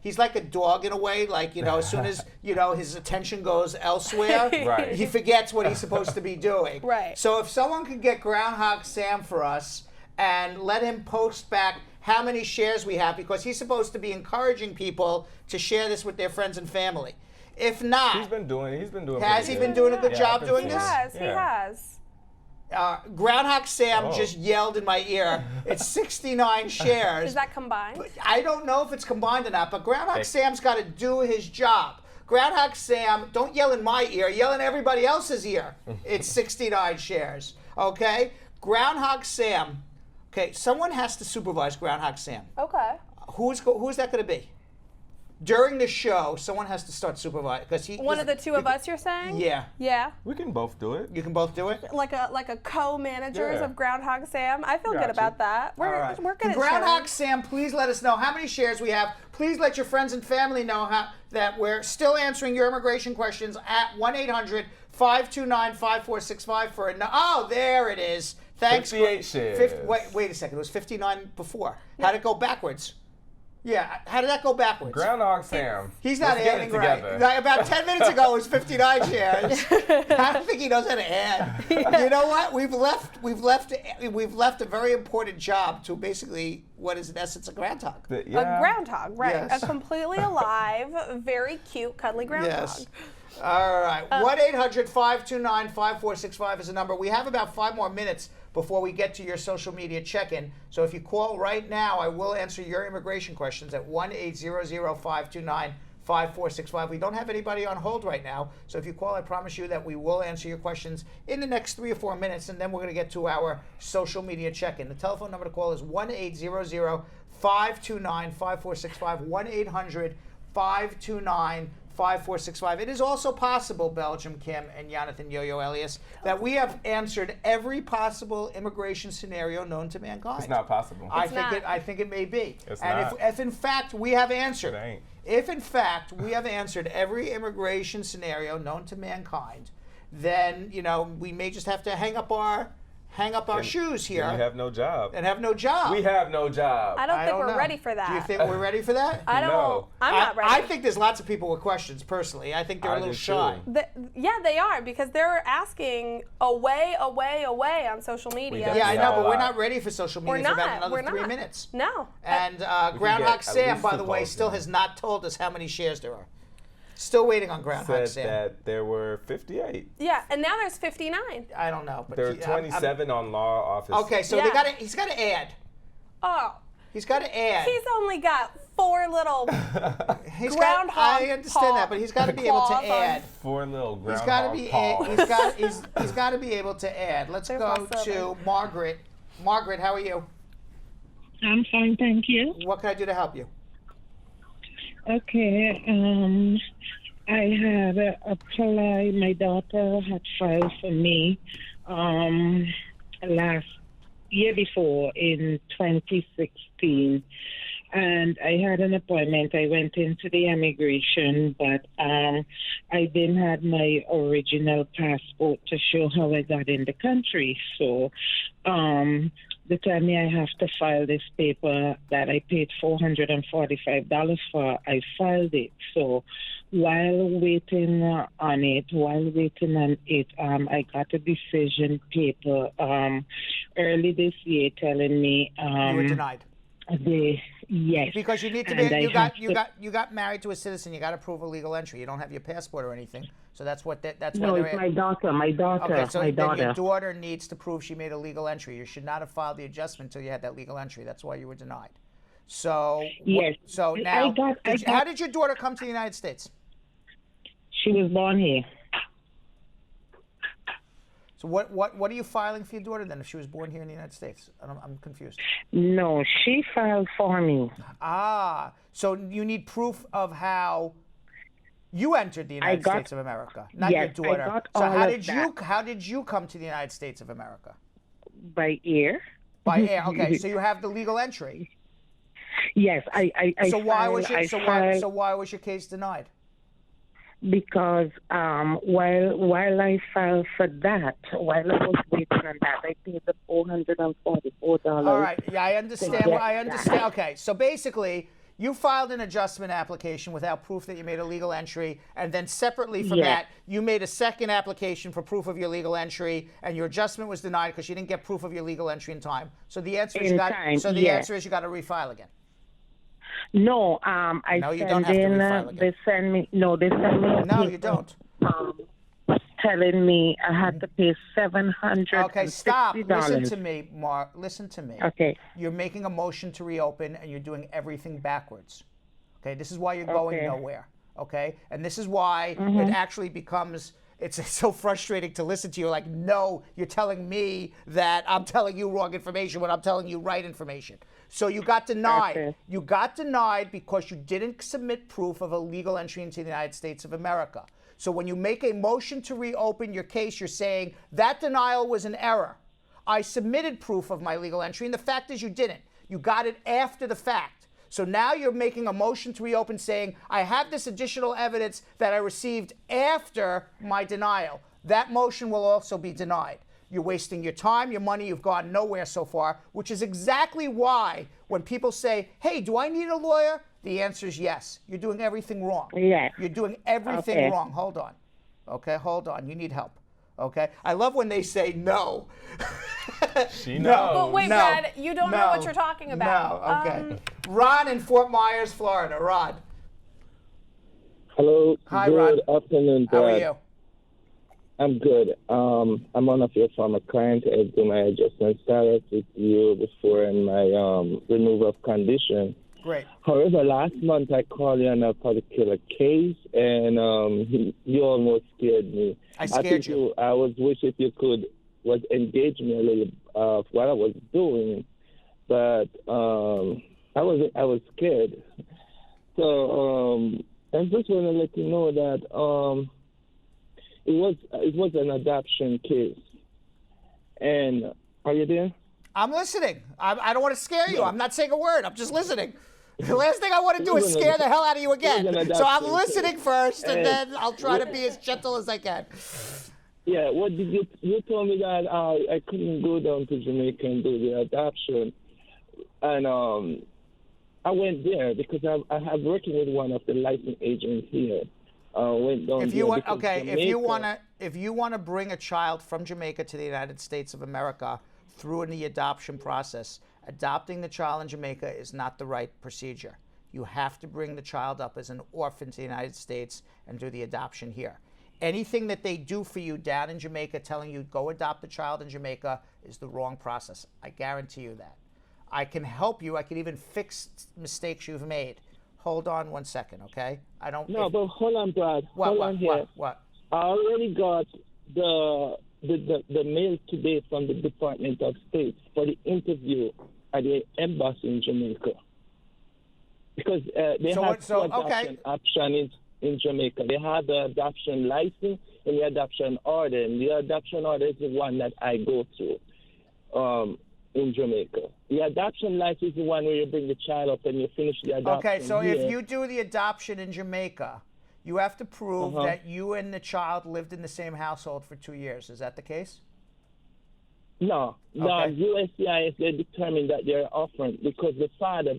He's like a dog in a way. Like, as soon as, his attention goes elsewhere, he forgets what he's supposed to be doing. Right. So if someone could get Groundhog Sam for us and let him post back how many shares we have, because he's supposed to be encouraging people to share this with their friends and family. If not, he's been doing. Has he been doing a good job doing this? He has. Groundhog Sam just yelled in my ear. It's 69 shares. Is that combined? I don't know if it's combined or not, but Groundhog Sam's got to do his job. Groundhog Sam, don't yell in my ear, yell in everybody else's ear. It's 69 shares. Okay? Groundhog Sam. Okay, someone has to supervise Groundhog Sam. Okay. Who's that going to be? During the show, someone has to start supervising because One of the two of us, you're saying? Yeah. Yeah. We can both do it. You can both do it. Like a co-managers of Groundhog Sam. I feel good about that. We're good at Groundhog sharing. Sam, please let us know how many shares we have. Please let your friends and family know that we're still answering your immigration questions at 1-800-529-5465 for a. Oh, there it is. Thanks. 58 shares. Wait a second. It was 59 before. How'd it go backwards? Yeah, how did that go backwards? Groundhog Sam. He's not adding right. About 10 minutes ago, it was 59 shares. I don't think he knows how to add. You know what? We've left a very important job to basically what is in essence a groundhog. A groundhog, right? Yes. A completely alive, very cute, cuddly groundhog. Yes. All right. 1-800-529-5465 is the number. We have about 5 more minutes before we get to your social media check-in. So if you call right now, I will answer your immigration questions at 1-800-529-5465. We don't have anybody on hold right now. So if you call, I promise you that we will answer your questions in the next 3 or 4 minutes, and then we're going to get to our social media check-in. The telephone number to call is 1-800-529-5465, 1-800-529-5465. It is also possible, Belgium Kim and Jonathan Yo-Yo Elias, that we have answered every possible immigration scenario known to mankind. It's not possible. I think it may be. It's and not. If in fact we have answered, It ain't. if in fact we have answered every immigration scenario known to mankind, then we may just have to hang up our shoes here. And you have no job. And have no job. We have no job. I don't think we're ready for that. Do you think we're ready for that? I don't. No. I'm not ready. I think there's lots of people with questions, personally. I think they're a little shy. Yeah, they are, because they're asking away on social media. Yeah, I know, but we're not ready for social media We're for about not. another We're 3 not. minutes. No. And can Groundhog get at Sam, least by the way, football still team. has not told us how many shares there are. Still waiting on Groundhog said Sam. that there were 58. Yeah, and now there's 59. I don't know. But There are 27 on law office. Okay, so he's got to add. Oh. He's got to add. He's only got 4 little groundhog I understand that, but he's got to be able to add. 4 little groundhog He's got to be. paws. He's got to be able to add. Let's go to Margaret. Margaret, how are you? I'm fine, thank you. What can I do to help you? Okay, I had applied. My daughter had filed for me last year before in 2016, and I had an appointment. I went into the immigration, but I didn't have my original passport to show how I got in the country. So they tell me I have to file this paper that I paid $445 for. I filed it. So while waiting on it, I got a decision paper early this year telling me you were denied. Yes. Because you need to And be. You got married to a citizen. You got to prove a legal entry. You don't have your passport or anything. So that's what that's no, why it's my daughter. My daughter. Okay, so my then daughter. your daughter needs to prove she made a legal entry. You should not have filed the adjustment until you had that legal entry. That's why you were denied. So yes. So now, how did your daughter come to the United States? She was born here. So what are you filing for your daughter then if she was born here in the United States? I'm confused. No, she filed for me. So you need proof of how you entered the United States of America, not your daughter. I got So all how did you come to the United States of America? By air. By air. Okay, so you have the legal entry. Yes, I So why filed, why was your case denied? Because while I filed for that, while I was waiting on that, I paid the $444. All right, yeah, I understand. Okay, so basically, you filed an adjustment application without proof that you made a legal entry, and then separately from that, you made a second application for proof of your legal entry, and your adjustment was denied because you didn't get proof of your legal entry in time. So the answer is answer is you got to refile again. No, you don't have to refile again. They send me. No, you don't. Telling me I had to pay $760. Okay, stop. Listen to me, Mark. Listen to me. Okay. You're making a motion to reopen, and you're doing everything backwards. Okay, this is why you're going nowhere. Okay, and this is why it actually becomes. It's so frustrating to listen to you. Like, no, you're telling me that I'm telling you wrong information when I'm telling you right information. So you got denied. Okay. You got denied because you didn't submit proof of a legal entry into the United States of America. So when you make a motion to reopen your case, you're saying that denial was an error. I submitted proof of my legal entry, and the fact is you didn't. You got it after the fact. So now you're making a motion to reopen saying, I have this additional evidence that I received after my denial. That motion will also be denied. You're wasting your time, your money, you've gone nowhere so far, which is exactly why when people say, hey, do I need a lawyer? The answer is yes. You're doing everything wrong. Yes. You're doing everything wrong. Hold on. Okay, hold on. You need help. Okay? I love when they say no. She knows. But wait, Brad, you don't know what you're talking about. No, okay. Ron in Fort Myers, Florida. Rod. Hello. Hi, Good Rod. afternoon, Brad. How are you? I'm good. I'm one of your former clients. I do my adjustment status with you before in my removal of condition. Great. However, last month I called you on a particular case, and you almost scared me. I scared you. I was wishing if you could engage me a little of what I was doing, but I was scared. So I just want to let you know that it was an adoption case. And are you there? I'm listening. I don't want to scare you. I'm not saying a word. I'm just listening. The last thing I want to do is scare the hell out of you again. So I'm listening first, and then I'll try to be as gentle as I can. Yeah, what did you told me that I couldn't go down to Jamaica and do the adoption, and I went there because I have working with one of the licensing agents here. Went down if you want, Jamaica, if you want to bring a child from Jamaica to the United States of America through the adoption process, adopting the child in Jamaica is not the right procedure. you have to bring the child up as an orphan to the United States and do the adoption here. Anything that they do for you down in Jamaica, telling you go adopt a child in Jamaica, is the wrong process. I guarantee you that. I can help you. I can even fix mistakes you've made. Hold on 1 second, okay? I don't. No, but hold on, Brad. Hold on here. What? I already got the mail today from the Department of State for the interview at the embassy in Jamaica. Because they have two adoption options in Jamaica. They have the adoption license and the adoption order. And the adoption order is the one that I go through in Jamaica. The adoption license is the one where you bring the child up and you finish the adoption. Okay, so here. if you do the adoption in Jamaica, you have to prove that you and the child lived in the same household for 2 years. Is that the case? No, USCIS, they determined that they're offering because the father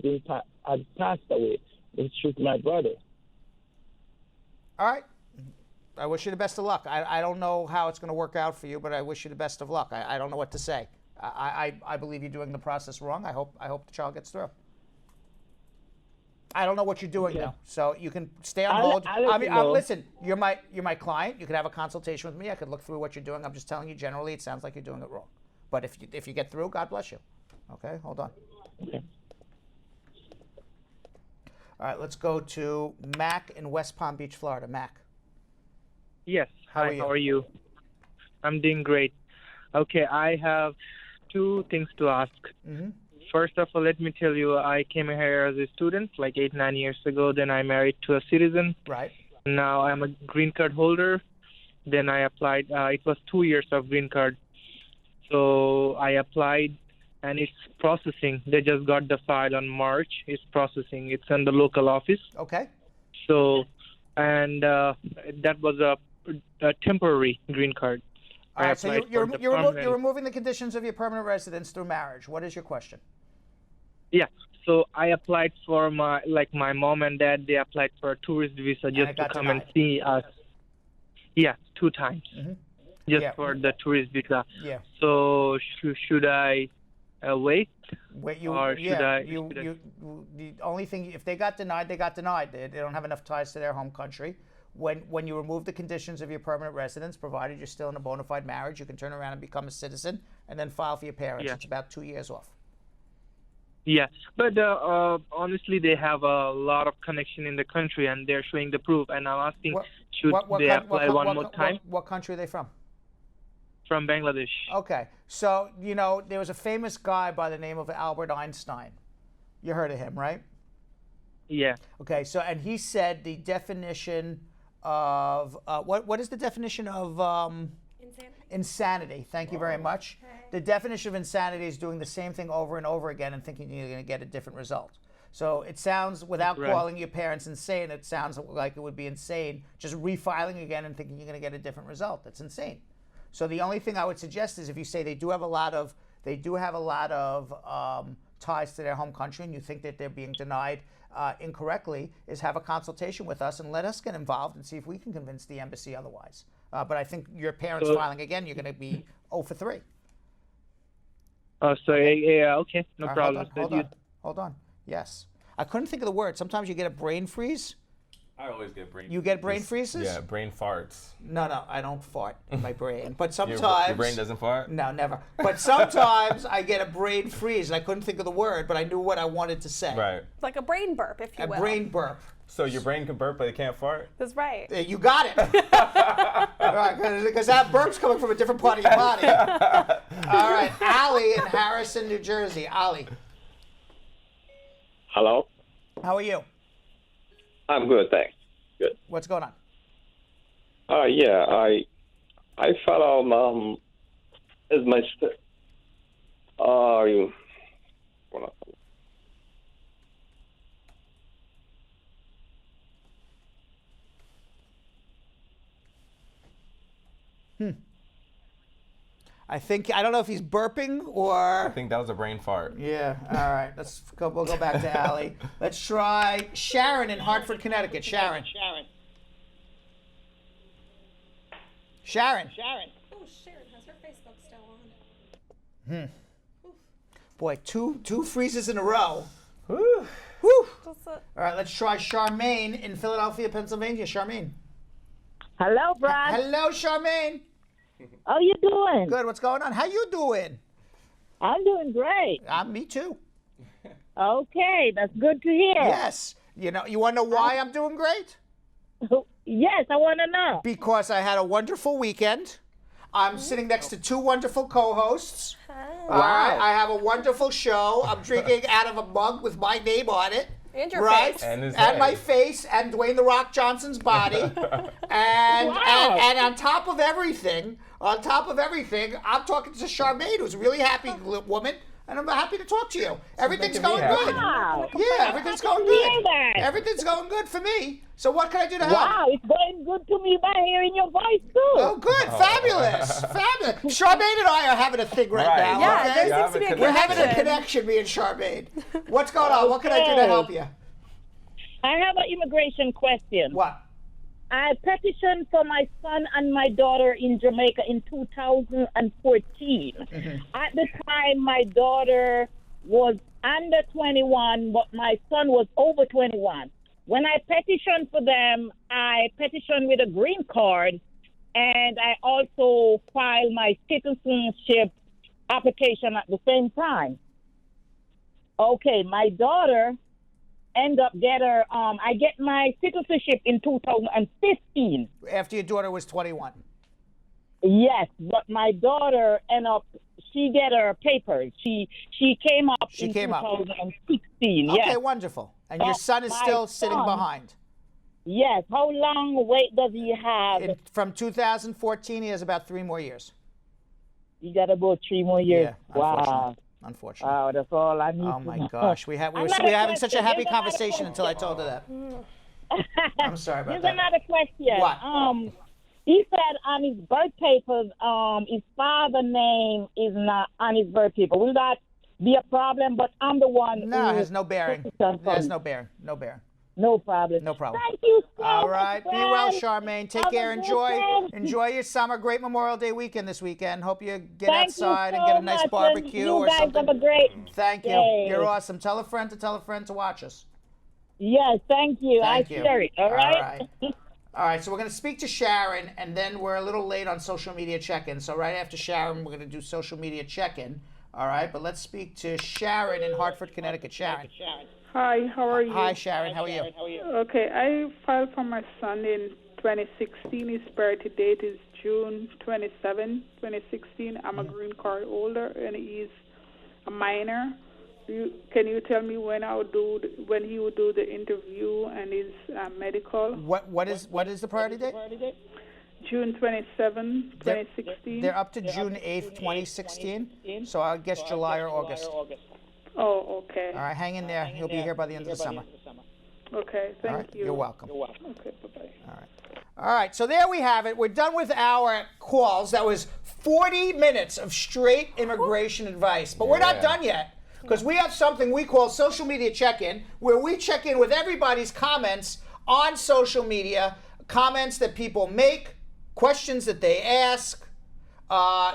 had passed away, which was my brother. All right. I wish you the best of luck. I don't know how it's going to work out for you, but I wish you the best of luck. I don't know what to say. I believe you're doing the process wrong. I hope the child gets through. I don't know what you're doing though, so you can stay on hold. Listen, you're my client. You could have a consultation with me. I could look through what you're doing. I'm just telling you generally, it sounds like you're doing it wrong. But if you get through, God bless you. Okay, hold on. Okay. All right, let's go to Mac in West Palm Beach, Florida. Mac. Yes. Hi, how are you? I'm doing great. Okay, I have two things to ask. Mm-hmm. First of all, let me tell you, I came here as a student like 8-9 years ago. Then I married to a citizen. Right. Now I'm a green card holder. Then I applied. It was 2 years of green card. So I applied, and it's processing. They just got the file on March. It's processing. It's in the local office. Okay. So, and that was a temporary green card. All right, so you're removing the conditions of your permanent residence through marriage. What is your question? Yeah, so I applied for my mom and dad, they applied for a tourist visa just to come and see us. Yeah, 2 times. Mm-hmm. Just for the tourist visa. Yeah. So should I wait? Or should I? The only thing, if they got denied, they got denied. They don't have enough ties to their home country. When you remove the conditions of your permanent residence, provided you're still in a bona fide marriage, you can turn around and become a citizen and then file for your parents. Yeah. It's about 2 years off. Yeah, but honestly, they have a lot of connection in the country, and they're showing the proof. And I'm asking, should they apply one more time? What country are they from? From Bangladesh. Okay, so there was a famous guy by the name of Albert Einstein. You heard of him, right? Yeah. Okay, so and he said the definition of what is the definition of insanity? Thank you very much. The definition of insanity is doing the same thing over and over again and thinking you're going to get a different result. So it sounds, without calling your parents insane, it sounds like it would be insane just refiling again and thinking you're going to get a different result. That's insane. So the only thing I would suggest is if you say they do have a lot of ties to their home country and you think that they're being denied incorrectly, is have a consultation with us and let us get involved and see if we can convince the embassy otherwise. But I think your parents filing again, you're going to be 0 for 3. Okay, no problem. Hold on. Yes. I couldn't think of the word. Sometimes you get a brain freeze. I always get brain. You get brain freezes? Yeah, brain farts. No, I don't fart in my brain. But sometimes your brain doesn't fart? No, never. But sometimes I get a brain freeze, and I couldn't think of the word, but I knew what I wanted to say. Right. It's like a brain burp, if you will. A brain burp. So your brain can burp, but it can't fart? That's right. You got it. All right, because that burp's coming from a different part of your body. All right, Allie in Harrison, New Jersey. Allie. Hello. How are you? I'm good, thanks. Good. What's going on? Yeah, I found out is my I don't know if he's burping or. I think that was a brain fart. Yeah. All right. We'll go back to Allie. Let's try Sharon in Hartford, Connecticut. Sharon. Oh, Sharon has her Facebook still on. Boy, two freezes in a row. Woo. All right, let's try Charmaine in Philadelphia, Pennsylvania. Charmaine. Hello, Brad. Hello, Charmaine. How you doing? Good. What's going on? How you doing? I'm doing great. Me too. Okay, that's good to hear. Yes. You want to know why I'm doing great? Yes, I want to know. Because I had a wonderful weekend. I'm sitting next to two wonderful co-hosts. All right, I have a wonderful show. I'm drinking out of a mug with my name on it. And your face. And my face and Dwayne "The Rock" Johnson's body. and on top of everything, I'm talking to Charmaine, who's a really happy woman. And I'm happy to talk to you. Everything's going good. Wow. Yeah, everything's going good. Everything's going good for me. So what can I do to help? Wow, it's going good to me by hearing your voice too. Oh, good. Fabulous. Fabulous. Charmaine and I are having a thing right now. Yeah, okay? there seems to be a connection. We're having a connection, me and Charmaine. What's going on? What can I do to help you? I have an immigration question. What? I petitioned for my son and my daughter in Jamaica in 2014. At the time, my daughter was under 21, but my son was over 21. When I petitioned for them, I petitioned with a green card, and I also filed my citizenship application at the same time. Okay, my daughter end up I get my citizenship in 2015. After your daughter was 21. Yes, but my daughter she get her papers. She came up in 2016. Okay, yes. wonderful. And your son is still sitting behind. Yes. How long wait does he have? From 2014, he has about 3 more years. You got about 3 more years. Yeah, wow. Unfortunately. Wow, that's all I need. Oh my gosh, we were having such a happy conversation until I told her that. I'm sorry about that. Here's another question. What? He said on his birth papers, his father's name is not on his birth paper. Will that be a problem? But I'm the one. No, it has no bearing. It has no bearing. No bearing. No problem. No problem. Thank you so All right. much, Be well, Brad. Charmaine. Take Have care. a good Enjoy day. your summer. Great Memorial Day weekend this weekend. Hope you get Thank outside you and get a so nice much, barbecue and you or guys something. Have a great Thank you. day. You're awesome. Tell a friend to watch us. Yes, thank you. Thank I you. share it. All right. All right, so we're going to speak to Sharon, and then we're a little late on social media check-in. So right after Sharon, we're going to do social media check-in. All right, but let's speak to Sharon in Hartford, Connecticut. Sharon. Hi, how are you? Hi, Sharon. How are you? Okay, I filed for my son in 2016. His birthday date is June 27, 2016. I'm a green card holder, and he's a minor. Can you tell me when he would do the interview and his medical? What is the priority date? June 27, 2016. They're up to June 8th, 2016. So I guess July or August. Oh, okay. All right, hang in there. He'll be here by the end of the summer. Okay, thank you. You're welcome. Okay, bye-bye. All right. All right, so there we have it. We're done with our calls. That was 40 minutes of straight immigration advice. But we're not done yet, because we have something we call social media check-in, where we check in with everybody's comments on social media, comments that people make, questions that they ask.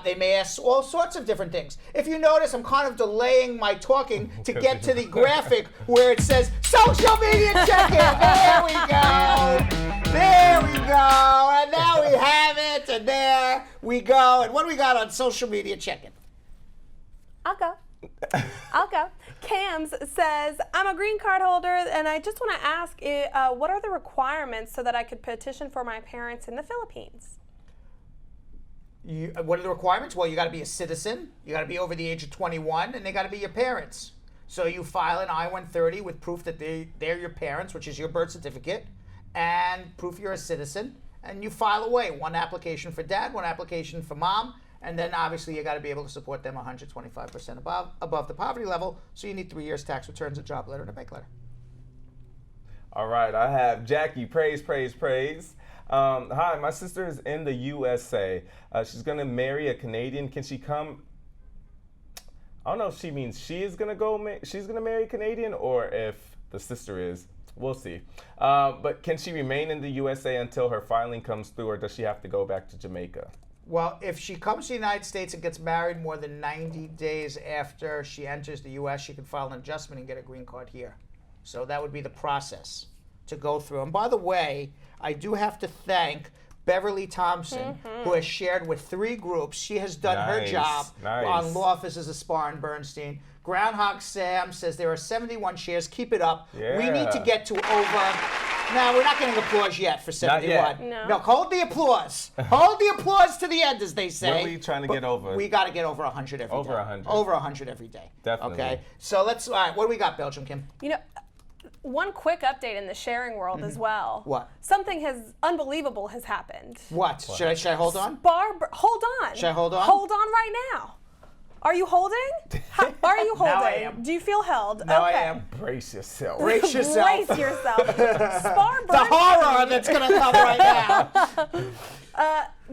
They may ask all sorts of different things. If you notice, I'm kind of delaying my talking to get to the graphic where it says social media check-in. There we go. There we go. And now we have it. And there we go. And what do we got on social media check-in? I'll go. Cams says, I'm a green card holder, and I just want to ask, what are the requirements so that I could petition for my parents in the Philippines? What are the requirements? Well, you got to be a citizen. You got to be over the age of 21, and they got to be your parents. So you file an I-130 with proof that they're your parents, which is your birth certificate, and proof you're a citizen. And you file away one application for dad, one application for mom, and then obviously you got to be able to support them 125% above the poverty level. So you need 3 years tax returns, a job letter, and a bank letter. All right, I have Jackie. Praise. Hi, my sister is in the USA. She's going to marry a Canadian. Can she come? I don't know if she means she's going to marry a Canadian, or if the sister is. We'll see. But can she remain in the USA until her filing comes through, or does she have to go back to Jamaica? Well, if she comes to the United States and gets married more than 90 days after she enters the U.S., she can file an adjustment and get a green card here. So that would be the process to go through. And by the way, I do have to thank Beverly Thompson, who has shared with 3 groups. She has done her job on law offices of Spar and Bernstein. Groundhog Sam says there are 71 shares. Keep it up. Yeah. We need to get to over. Now, we're not getting applause yet for 71. No, hold the applause. Hold the applause to the end, as they say. What are we trying to get over? We got to get over 100 every day. Over 100. Over 100 every day. Definitely. Okay. So let's. All right. What do we got, Belgium Kim? You know, one quick update in the sharing world as well. What? Something unbelievable has happened. What? Should I hold on? Hold on. Should I hold on? Hold on right now. Are you holding? Are you holding? Now I am. Do you feel held? Now okay. I am. Brace yourself. Brace yourself. Brace yourself. Spar the horror that's going to come right now.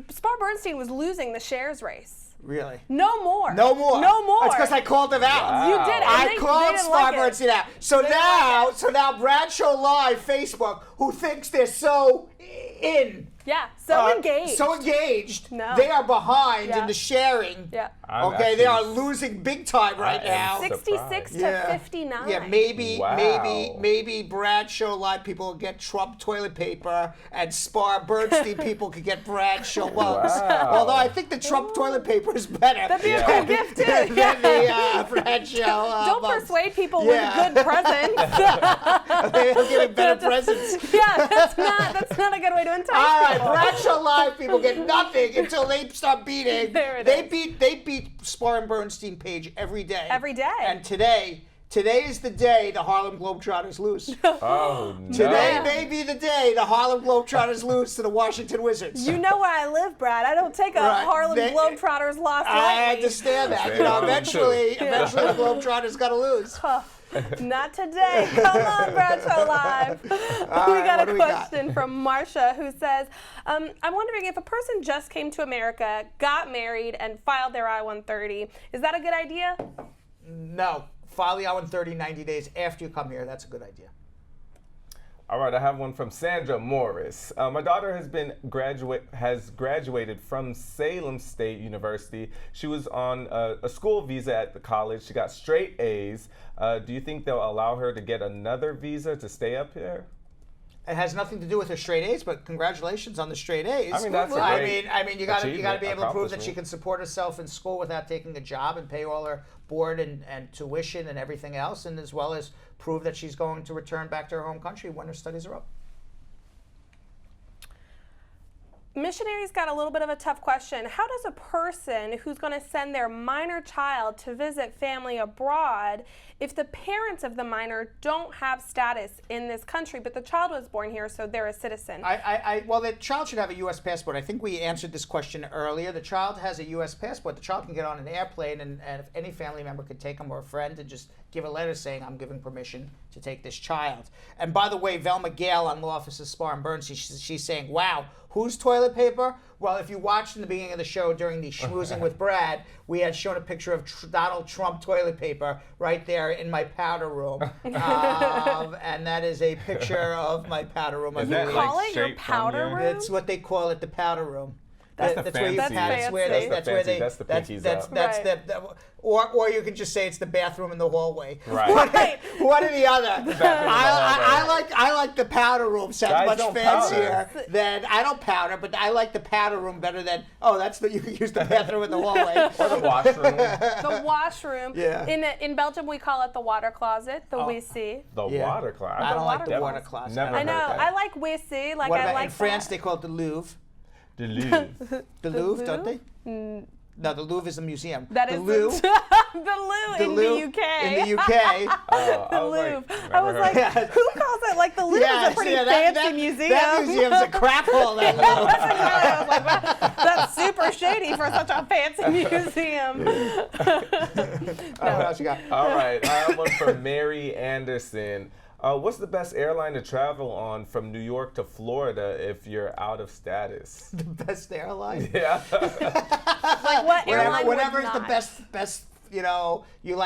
Spar Bernstein was losing the shares race. Really? No more. No more. No more. That's because I called them out. Wow. You did it. I called Spar like Bernstein out. So now Bradshaw Live Facebook, who thinks they're so in. Yeah, so engaged. So engaged. No. They are behind in the sharing. Yeah. Okay, they are losing big time right now. 66 to 59. Yeah, maybe Bradshaw Live people will get Trump toilet paper, and Spar Bernstein people could get Bradshaw mugs. Wow. Although I think the Trump toilet paper is better. That'd be a cool gift too. than the Bradshaw. Don't mugs. persuade people with good presents. They'll give better presents. Yeah, that's not a good way to entice All right, people. Bradshaw Live people get nothing until they start beating. They beat Spar and Bernstein page every day. Every day. And today is the day the Harlem Globetrotters lose. Oh, no. Today may be the day the Harlem Globetrotters lose to the Washington Wizards. You know where I live, Brad. I don't take a Harlem Globetrotters loss lightly. I understand that. Eventually the Globetrotters got to lose. Not today. Come on, Bradshaw Live. We got a question from Marcia who says, I'm wondering if a person just came to America, got married, and filed their I-130, is that a good idea? No. File the I-130 90 days after you come here. That's a good idea. All right, I have one from Sandra Morris. My daughter has graduated from Salem State University. She was on a school visa at the college. She got straight A's. Do you think they'll allow her to get another visa to stay up here? It has nothing to do with her straight A's, but congratulations on the straight A's. I mean, that's a great I mean, you got to be able to prove that she can support herself in school without taking a job and pay all her board and tuition and everything else, and as well as prove that she's going to return back to her home country when her studies are up. Missionaries got a little bit of a tough question. How does a person who's going to send their minor child to visit family abroad, if the parents of the minor don't have status in this country, but the child was born here, so they're a citizen? Well, the child should have a U.S. passport. I think we answered this question earlier. The child has a U.S. passport. The child can get on an airplane, and if any family member could take him or a friend and just give a letter saying, I'm giving permission to take this child. And by the way, Velma Gale on Law Offices Spar and Bernstein, she's saying, wow, whose toilet paper? Well, if you watched in the beginning of the show during the Schmoozing with Brad, we had shown a picture of Donald Trump toilet paper right there in my powder room. And that is a picture of my powder room. Is that call like it your straight powder from room? That's what they call it, the powder room. That's the where you fancy. that's where they That's the pinkies that's up. or you can just say it's the bathroom in the hallway. Right. One or the other. I like the powder room. Sounds Guys much don't fancier than I don't powder, but I like the powder room better than you can use the bathroom in the hallway or the washroom. The washroom. Yeah. In Belgium we call it the water closet, the WC. The water closet. I don't like the water closet. Never I know. heard that. I like WC. Like What I about like in France? that. They call it the Louvre. The Louvre. The Louvre, don't they? No, the Louvre is a museum. That the is Louvre. the Louvre in the UK. In the UK. The Louvre. I was like, who calls it? Like the Louvre is a pretty fancy museum. That museum's a crap hole. That That's exactly. I was like, wow, that's super shady for such a fancy museum. What else you got? All right, I have one from Mary Anderson. What's the best airline to travel on from New York to Florida if you're out of status? The best airline? Yeah. Like what airline Whatever would is the not? best you know, you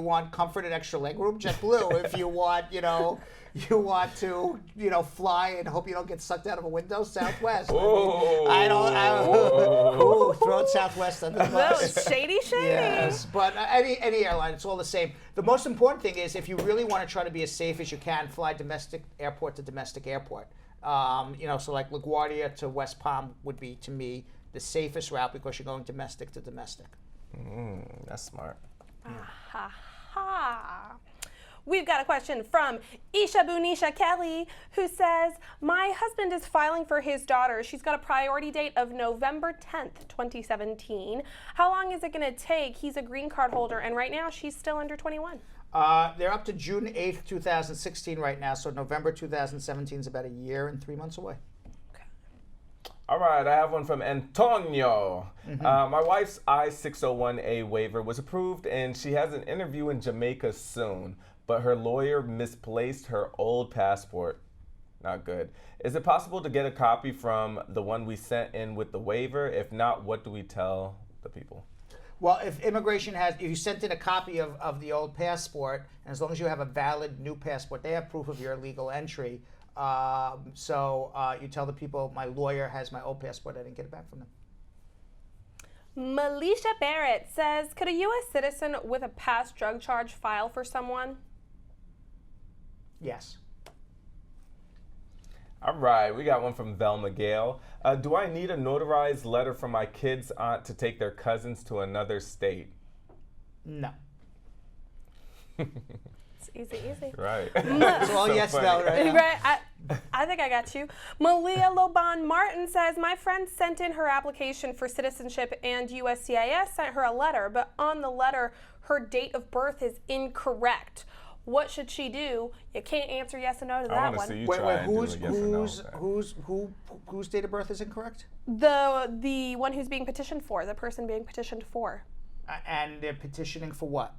want comfort and extra legroom, JetBlue. If you want, you want to, fly and hope you don't get sucked out of a window, Southwest. Throw Southwest under the bus. Shady. Yes, but any airline, it's all the same. The most important thing is if you really want to try to be as safe as you can, fly domestic airport to domestic airport. So like LaGuardia to West Palm would be, to me, the safest route because you're going domestic to domestic. That's smart. We've got a question from Isha Bunisha Kelly, who says, my husband is filing for his daughter. She's got a priority date of November 10th, 2017. How long is it going to take? He's a green card holder, and right now she's still under 21. They're up to June 8th, 2016 right now, so November 2017 is about a year and 3 months away. All right, I have one from Antonio. My wife's I-601A waiver was approved, and she has an interview in Jamaica soon, but her lawyer misplaced her old passport. Not good. Is it possible to get a copy from the one we sent in with the waiver? If not, what do we tell the people? Well, if you sent in a copy of the old passport, and as long as you have a valid new passport, they have proof of your legal entry. So you tell the people, my lawyer has my old passport, I didn't get it back from them. Melisha Barrett says, could a U.S. citizen with a past drug charge file for someone? Yes. All right, we got one from Velma Gale. Do I need a notarized letter from my kid's aunt to take their cousins to another state? No. It's easy. Right. It's all yes, no, right? Right. I think I got you. Malia Loban Martin says, my friend sent in her application for citizenship and USCIS sent her a letter, but on the letter, her date of birth is incorrect. What should she do? You can't answer yes or no to that one. See you try and do a yes or no. Whose date of birth is incorrect? The one who's being petitioned for, the person being petitioned for. And they're petitioning for what?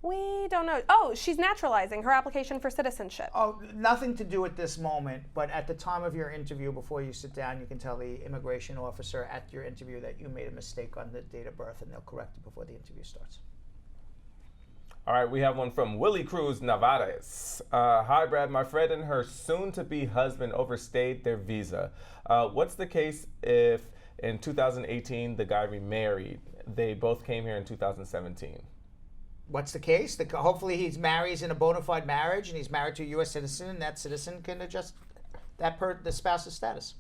We don't know. Oh, she's naturalizing her application for citizenship. Oh, nothing to do at this moment, but at the time of your interview, before you sit down, you can tell the immigration officer at your interview that you made a mistake on the date of birth, and they'll correct it before the interview starts. All right, we have one from Willie Cruz Navarez. Hi, Brad. My friend and her soon-to-be husband overstayed their visa. What's the case if in 2018 the guy remarried? They both came here in 2017. What's the case? Hopefully he marries in a bona fide marriage and he's married to a U.S. citizen, and that citizen can adjust the spouse's status.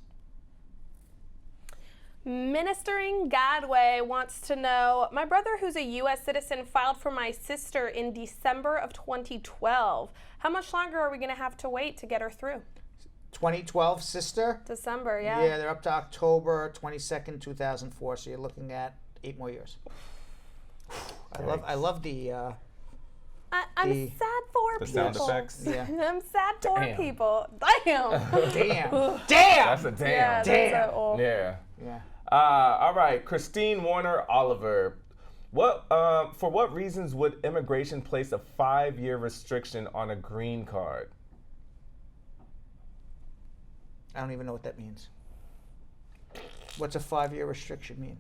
Ministering Godway wants to know, my brother who's a U.S. citizen filed for my sister in December of 2012. How much longer are we going to have to wait to get her through? 2012 sister? December, yeah. Yeah, they're up to October 22nd, 2004, so you're looking at 8 more years. I love the... I'm sad for the people. sound effects. Yeah. I'm sad for people. Damn. Damn. That's a damn. Yeah. Damn. Yeah. All right, Christine Warner Oliver. For what reasons would immigration place a 5-year restriction on a green card? I don't even know what that means. What's a 5-year restriction mean?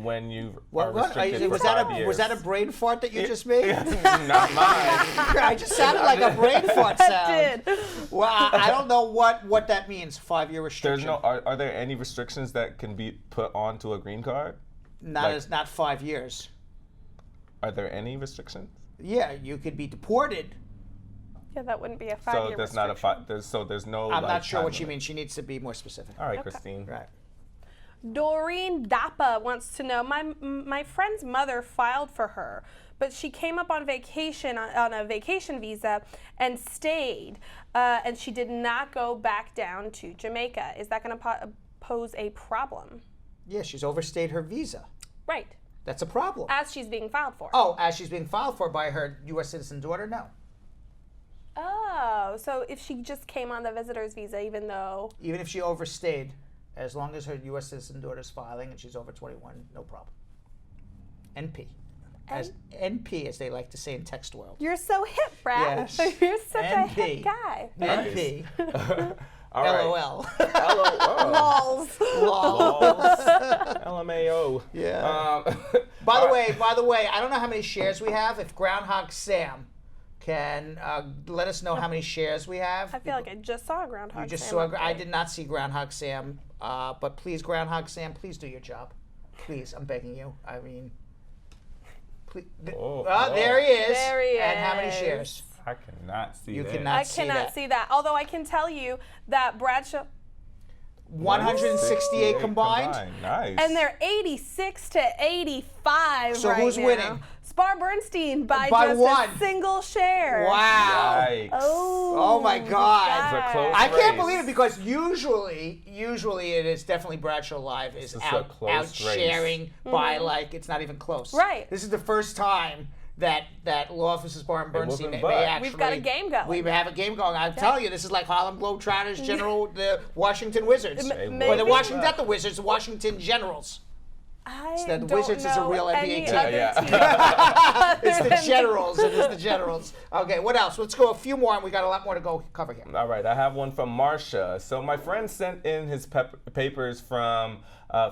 When you what? restricted Was for 5 years. Was that a brain fart that you just made? Not mine. I just sounded like a brain fart sound. Did. Well, I don't know what that means. 5-year restriction. Are there any restrictions that can be put onto a green card? Not 5 years. Are there any restrictions? Yeah, you could be deported. Yeah, that wouldn't be a 5-year there's restriction. There's no. I'm not sure what time she limit. means. She needs to be more specific. All right, Okay. Christine. Right. Doreen Dappa wants to know, my friend's mother filed for her, but she came up on vacation on a vacation visa and stayed, and she did not go back down to Jamaica. Is that going to pose a problem? Yeah, she's overstayed her visa. Right. That's a problem. As she's being filed for. Oh, as she's being filed for by her U.S. citizen daughter? No. Oh, so if she just came on the visitor's visa, even if she overstayed, as long as her U.S. citizen daughter's filing and she's over 21, no problem. NP. NP, as they like to say in text world. You're so hip, Brad. Yes. You're such NP. a hip guy. NP. All right. LOL. LOL. Lols. LMAO. Yeah. By the way, I don't know how many shares we have. If Groundhog Sam can let us know how many shares we have. I feel like I just saw Groundhog You just Sam saw. up I there. did not see Groundhog Sam, but please, Groundhog Sam, please do your job. Please, I'm begging you. I mean, please. There he is. There he And how many is. shares? I cannot see You that. cannot see that. I cannot see that. Although I can tell you that Bradshaw. 168 combined. Nice. And they're 86 to 85 So right who's now. winning? Spar Bernstein by just one. a single share. Wow. Yikes. Oh my God. It's a close I can't race. believe it because usually it is definitely Bradshaw Live is This is a close outsharing by like it's not even close. Right. This is the first time that Law Offices Spar and Bernstein whooping may butt. actually. We've got a game going. We have a game going. I'm telling you, this is like Harlem Globetrotters, the Washington Wizards, or the Washington, not the Wizards, the Washington Generals. The Wizards is a real NBA team. It's the Generals. It is the Generals. Okay, what else? Let's go a few more, and we got a lot more to go cover here. All right, I have one from Marcia. So my friend sent in his papers from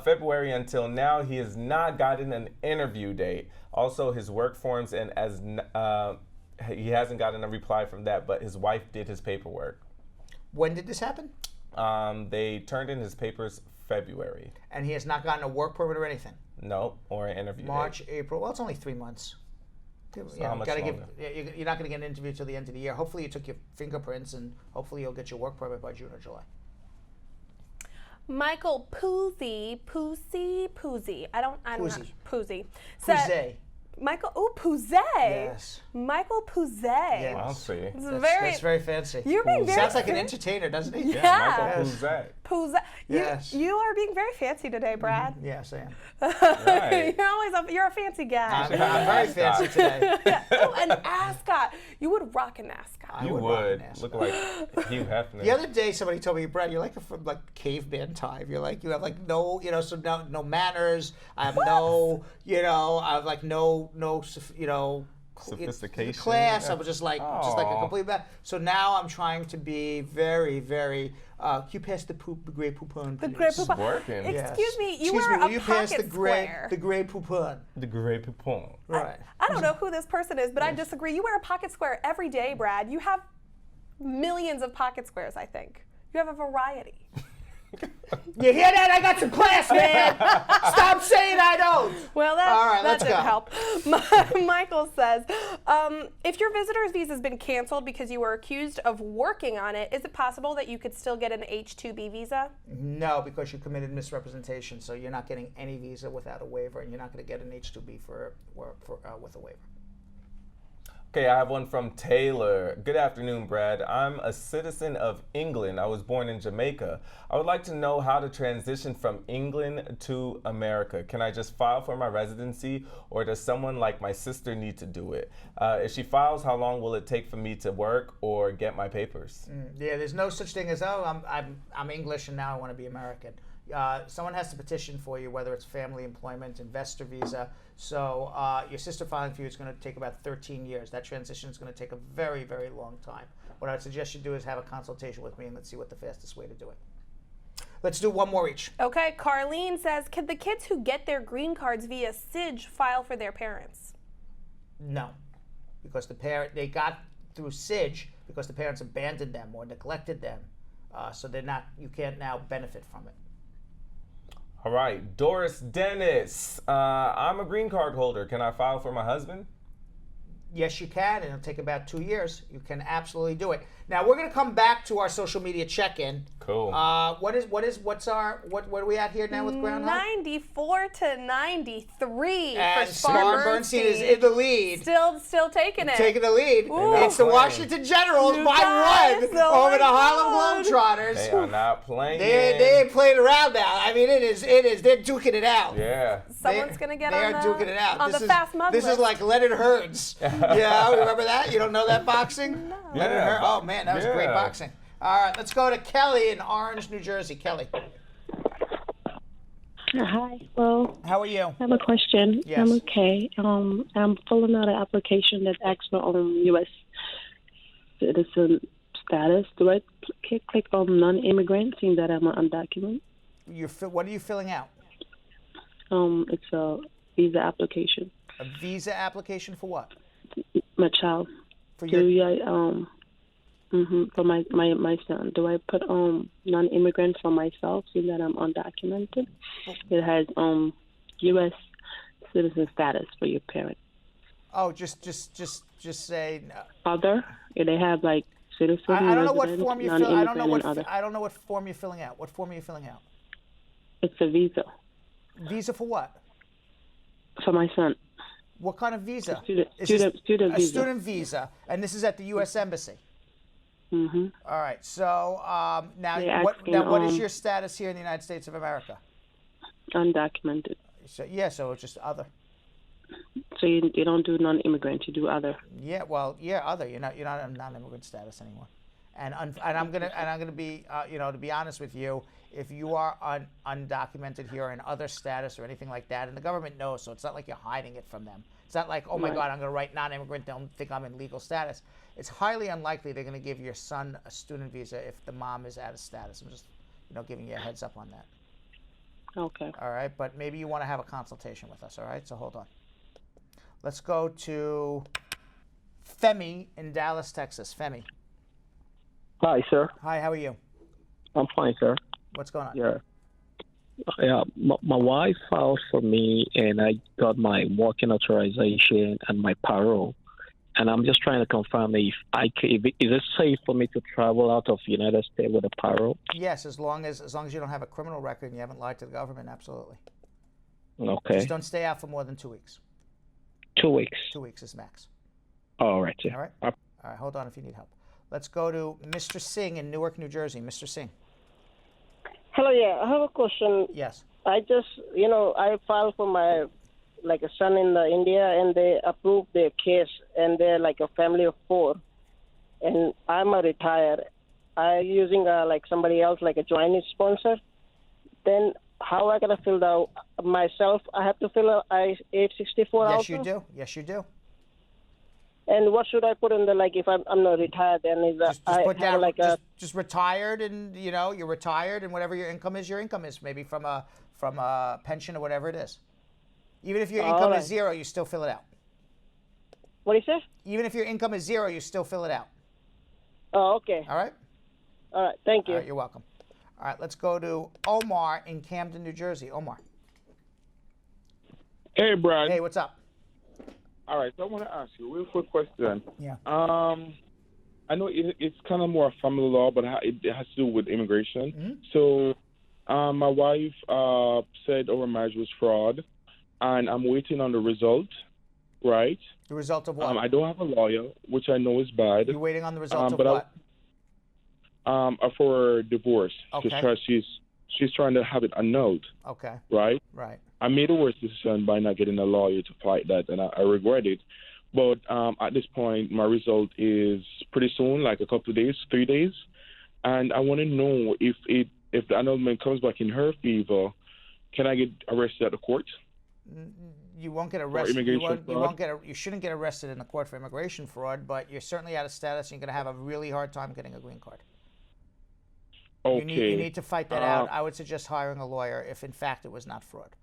February until now. He has not gotten an interview date. Also, his work forms, and he hasn't gotten a reply from that, but his wife did his paperwork. When did this happen? They turned in his papers February. And he has not gotten a work permit or anything? No, or an interview March, date. April. Well, it's only 3 months. So how much longer? You're not going to get an interview till the end of the year. Hopefully you took your fingerprints, and hopefully you'll get your work permit by June or July. Michael Poozy. I don't know. Poozy. Pouzet. Michael, Pouzet. Yes. Michael Pouzet. Yes. I'll see. That's very fancy. You're being very Sounds like an entertainer, doesn't he? Yeah. Michael Pouzet. Pouzet. Yes. You are being very fancy today, Brad. Yes, I am. Right. You're a fancy guy. I'm very fancy today. Oh, an ascot. You would rock an ascot. You would look like Hugh Hefner. The other day, somebody told me, Brad, you're like from like caveman time. You're like you have like no, so no manners. I have no, I have like no, sophistication. Class. I was just like a complete bad. So now I'm trying to be very, very. You pass the gray poupon. The gray poupon. Working. Excuse me, you Excuse wear me, a will you pass pocket the gray, square. the gray poupon? The gray poupon. Right. I don't know who this person is, but I disagree. You wear a pocket square every day, Brad. You have millions of pocket squares, I think. You have a variety. You hear that? I got some class, man. Stop saying I don't. Well, All right, that let's didn't go. help. Michael says, if your visitor's visa has been canceled because you were accused of working on it, is it possible that you could still get an H-2B visa? No, because you committed misrepresentation, so you're not getting any visa without a waiver, and you're not going to get an H-2B with a waiver. Okay, I have one from Taylor. Good afternoon, Brad. I'm a citizen of England. I was born in Jamaica. I would like to know how to transition from England to America. Can I just file for my residency, or does someone like my sister need to do it? If she files, how long will it take for me to work or get my papers? Yeah, there's no such thing as, I'm English and now I want to be American. Someone has to petition for you, whether it's family, employment, investor visa. So your sister filing for you is going to take about 13 years. That transition is going to take a very, very long time. What I'd suggest you do is have a consultation with me, and let's see what the fastest way to do it. Let's do one more each. Okay, Carlene says, could the kids who get their green cards via SIJ file for their parents? No, because they got through SIJ because the parents abandoned them or neglected them. So you can't now benefit from it. All right, Doris Dennis. I'm a green card holder. Can I file for my husband? Yes, you can, and it'll take about 2 years. You can absolutely do it. Now we're going to come back to our social media check-in. Cool. What are we at here now with Groundhog? 94 to 93 and for Spar Bernstein is in the lead. Still taking it. Taking the lead. Ooh. It's the Washington Generals by 1 over the Harlem Globetrotters. They are not playing. They ain't playing around now. I mean, it is. They're duking it out. Yeah. Someone's gonna get they on are duking it out. on the fast mug This list. is like Leonard Hearns. Yeah, remember that? You don't know that boxing? No. Leonard Hearns. Oh man, that was great boxing. All right, let's go to Kelly in Orange, New Jersey. Kelly. Hi. Well, how are you? I have a question. Yes. I'm okay. I'm filling out an application that asks for U.S. citizen status. Do I click on non-immigrant, seeing that I'm undocumented? What are you filling out? It's a visa application. A visa application for what? My child. For your for my son. Do I put non-immigrant for myself, seeing that I'm undocumented? It has U.S. citizen status for your parent. Oh, just say no. Other? If they have like citizen. I don't know what form you're filling. I don't know what form you're filling out. What form are you filling out? It's a visa. Visa for what? For my son. What kind of visa? Student visa. A student visa, and this is at the U.S. Embassy. Mm-hmm. All right. So now, what is your status here in the United States of America? Undocumented. So it's just other. So you don't do non-immigrant, you do other. Yeah, well, other. You're not on non-immigrant status anymore. And I'm gonna be to be honest with you, if you are undocumented here or in other status or anything like that, and the government knows, so it's not like you're hiding it from them. It's not like, oh my God, I'm gonna write non-immigrant, don't think I'm in legal status. It's highly unlikely they're gonna give your son a student visa if the mom is out of status. I'm just giving you a heads up on that. Okay. All right, but maybe you want to have a consultation with us. All right, so hold on. Let's go to Femi in Dallas, Texas. Femi. Hi, sir. Hi, how are you? I'm fine, sir. What's going on? Yeah. My wife filed for me, and I got my working authorization and my parole. And I'm just trying to confirm is it safe for me to travel out of the United States with a parole? Yes, as long as you don't have a criminal record and you haven't lied to the government, absolutely. Okay. Just don't stay out for more than 2 weeks. 2 weeks. 2 weeks is max. All right, sir. All right. All right. Hold on if you need help. Let's go to Mr. Singh in Newark, New Jersey. Mr. Singh. Hello. Yeah, I have a question. Yes. I just, I filed for my a son in India, and they approved their case, and they're like a family of 4, and I'm a retired. I'm using somebody else, like a joint sponsor. Then how I gotta fill out myself? I have to fill out I-864 Yes, also? you do. Yes, you do. And what should I put in if I'm not retired? Then Just put down just retired, and you're retired, and whatever your income is, maybe from a pension or whatever it is. Even if your income is 0, you still fill it out. What do you say? Even if your income is 0, you still fill it out. Oh, okay. All right. All right. Thank you. All right, you're welcome. All right, let's go to Omar in Camden, New Jersey. Omar. Hey, Brad. Hey, what's up? All right, so I want to ask you a real quick question. Yeah. I know it's kind of more family law, but it has to do with immigration. Mm-hmm. So my wife said our marriage was fraud, and I'm waiting on the result, right? The result of what? I don't have a lawyer, which I know is bad. You're waiting on the result of what? For divorce. Okay. Because she's trying to have it annulled. Okay. Right? Right. I made a worse decision by not getting a lawyer to fight that, and I regret it. But at this point, my result is pretty soon, like a couple of days, 3 days. And I want to know if the annulment comes back in her favor, can I get arrested at the court? You won't get arrested. You shouldn't get arrested in the court for immigration fraud, but you're certainly out of status, and you're going to have a really hard time getting a green card. Okay. You need to fight that out. I would suggest hiring a lawyer if, in fact, it was not fraud.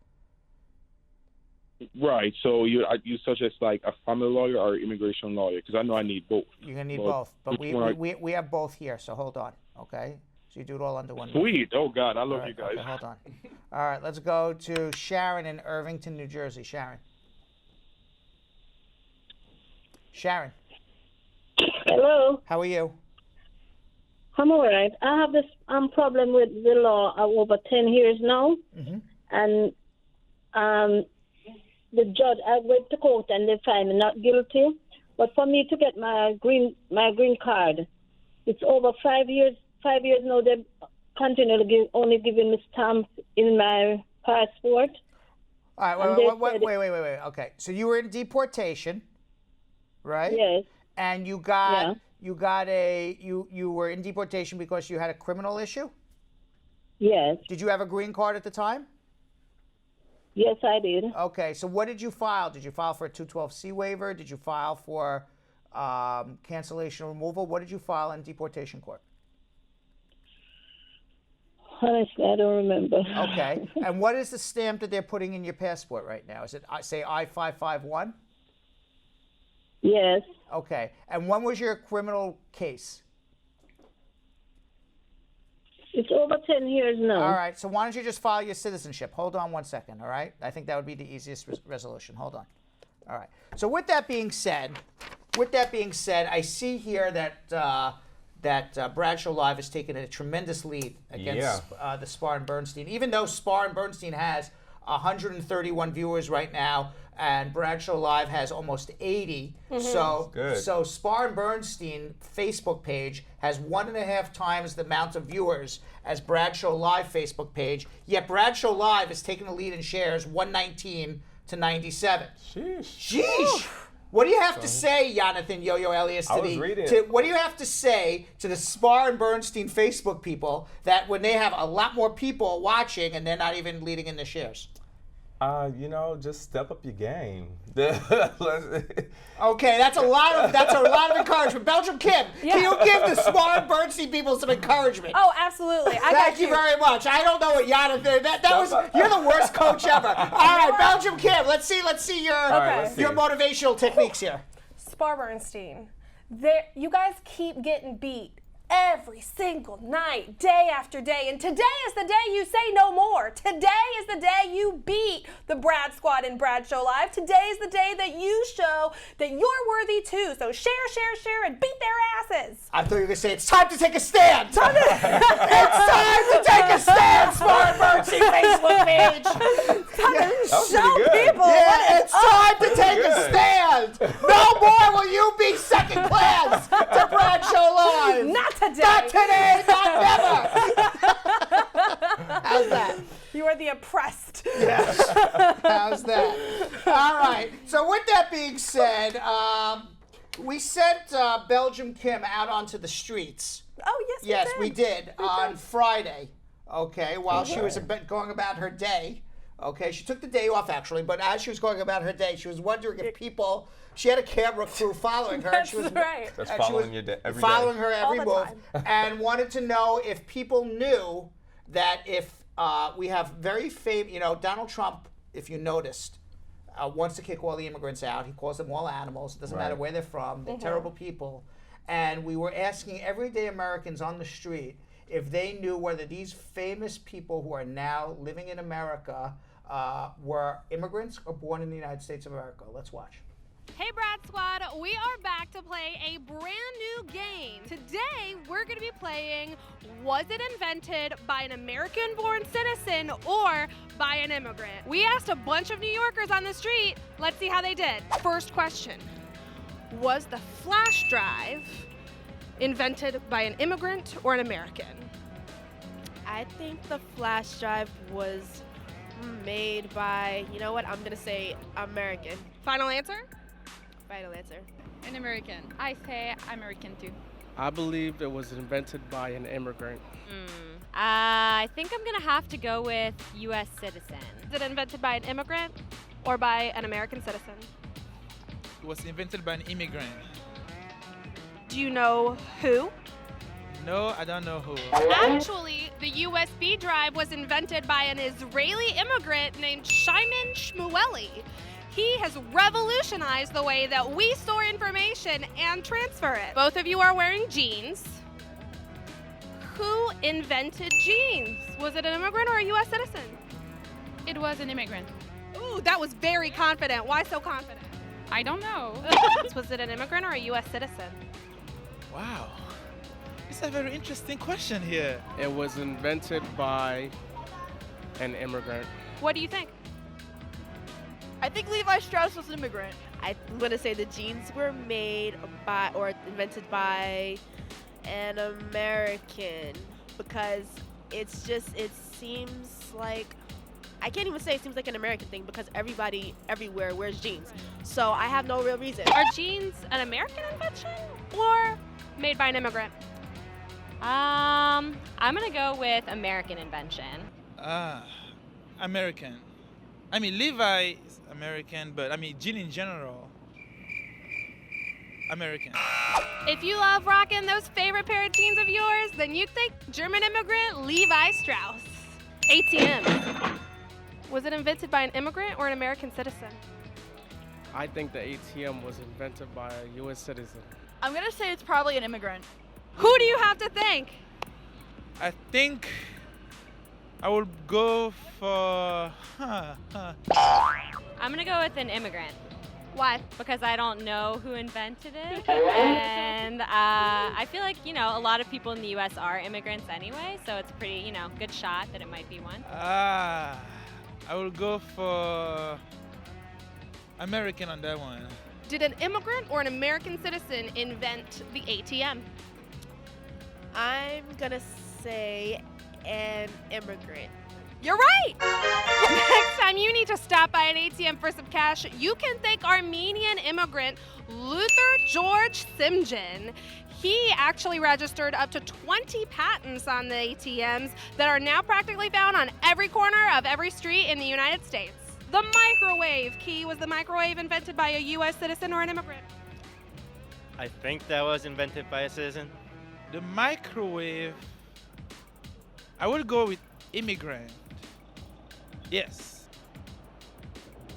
Right. So you suggest like a family lawyer or immigration lawyer? Because I know I need both. You're going to need both. But we have both here, so hold on, okay? So you do it all under one. Sweet. Oh, God. I love you guys. Okay, hold on. All right, let's go to Sharon in Irvington, New Jersey. Sharon. Sharon. Hello. How are you? I'm all right. I have this problem with the law over 10 years now. Mm-hmm. And the judge, I went to court and they found me not guilty. But for me to get my green card, it's over 5 years. 5 years now, they continually only giving me stamps in my passport. All right, wait. Okay, so you were in deportation, right? Yes. And you got you were in deportation because you had a criminal issue? Yes. Did you have a green card at the time? Yes, I did. Okay, so what did you file? Did you file for a 212C waiver? Did you file for cancellation or removal. What did you file in deportation court? Honestly, I don't remember. Okay. And what is the stamp that they're putting in your passport right now? Is it, say, I-551? Yes. Okay. And when was your criminal case? It's over 10 years now. All right. So why don't you just file your citizenship? Hold on 1 second, all right? I think that would be the easiest resolution. Hold on. All right. So with that being said, I see here that Bradshaw Live has taken a tremendous lead against the Spar and Bernstein. Even though Spar and Bernstein has 131 viewers right now, and Bradshaw Live has almost 80. So Spar and Bernstein Facebook page has 1.5 times the amount of viewers as Bradshaw Live Facebook page. Yet Bradshaw Live has taken the lead in shares, 119 to 97. Sheesh. What do you have to say, Jonathan Yo-Yo Elias, what do you have to say to the Spar and Bernstein Facebook people that when they have a lot more people watching and they're not even leading in the shares? Just step up your game. Okay, that's a lot of encouragement. Belgium Kim, can you give the Spar and Bernstein people some encouragement? Oh, absolutely. Thank you very much. I don't know what Jonathan. You're the worst coach ever. All right, Belgium Kim, let's see your motivational techniques here. Spar Bernstein, you guys keep getting beat every single night, day after day. And today is the day you say no more. Today is the day you beat the Brad Squad in Bradshaw Live. Today is the day that you show that you're worthy too. So share, and beat their asses. I thought you were going to say, it's time to take a stand. It's time to take a stand, Spar and Bernstein Facebook page. Show people. Yeah, it's time to take a stand. No more will you be second class to Bradshaw Live. Not today. Not today, not never. How's that? You are the oppressed. Yes. How's that? All right. So with that being said, we sent Belgium Kim out onto the streets. Oh, yes, we did on Friday. Okay, while she was going about her day. Okay, she took the day off actually, but as she was going about her day, she was wondering if people. She had a camera crew following her. That's she was, right. That's following your day every following day. her every move, and wanted to know if people knew that if we have very famous, Donald Trump, if you noticed, wants to kick all the immigrants out. He calls them all animals. It doesn't matter where they're from. They're terrible people. And we were asking everyday Americans on the street if they knew whether these famous people who are now living in America were immigrants or born in the United States of America. Let's watch. Hey Brad Squad, we are back to play a brand new game. Today we're going to be playing Was it invented by an American-born citizen or by an immigrant? We asked a bunch of New Yorkers on the street. Let's see how they did. First question. Was the flash drive invented by an immigrant or an American? I think the flash drive was made by, I'm going to say American. Final answer? Final answer. An American. I say American too. I believe it was invented by an immigrant. I think I'm going to have to go with U.S. citizen. Is it invented by an immigrant or by an American citizen? It was invented by an immigrant. Do you know who? No, I don't know who. Actually, the USB drive was invented by an Israeli immigrant named Shimon Shmueli. He has revolutionized the way that we store information and transfer it. Both of you are wearing jeans. Who invented jeans? Was it an immigrant or a U.S. citizen? It was an immigrant. Ooh, that was very confident. Why so confident? I don't know. Was it an immigrant or a U.S. citizen? Wow. It's a very interesting question here. It was invented by an immigrant. What do you think? I think Levi Strauss was an immigrant. I'm going to say the jeans were made by or invented by an American because it seems like, I can't even say it seems like an American thing because everybody everywhere wears jeans. So I have no real reason. Are jeans an American invention or made by an immigrant? I'm going to go with American invention. American. I mean, Levi is American, but I mean, jean in general. American. If you love rocking those favorite pair of jeans of yours, then you think German immigrant Levi Strauss. ATM. Was it invented by an immigrant or an American citizen? I think the ATM was invented by a U.S. citizen. I'm gonna say it's probably an immigrant. Who do you have to thank? I think I will go for. I'm gonna go with an immigrant. Why? Because I don't know who invented it, and I feel like a lot of people in the U.S. are immigrants anyway, so it's a pretty good shot that it might be one. I will go for American on that one. Did an immigrant or an American citizen invent the ATM? I'm gonna say an immigrant. You're right! Next time you need to stop by an ATM for some cash, you can thank Armenian immigrant Luther George Simjan. He actually registered up to 20 patents on the ATMs that are now practically found on every corner of every street in the United States. The microwave key. Was the microwave invented by a U.S. citizen or an immigrant? I think that was invented by a citizen. The microwave, I will go with immigrant. Yes.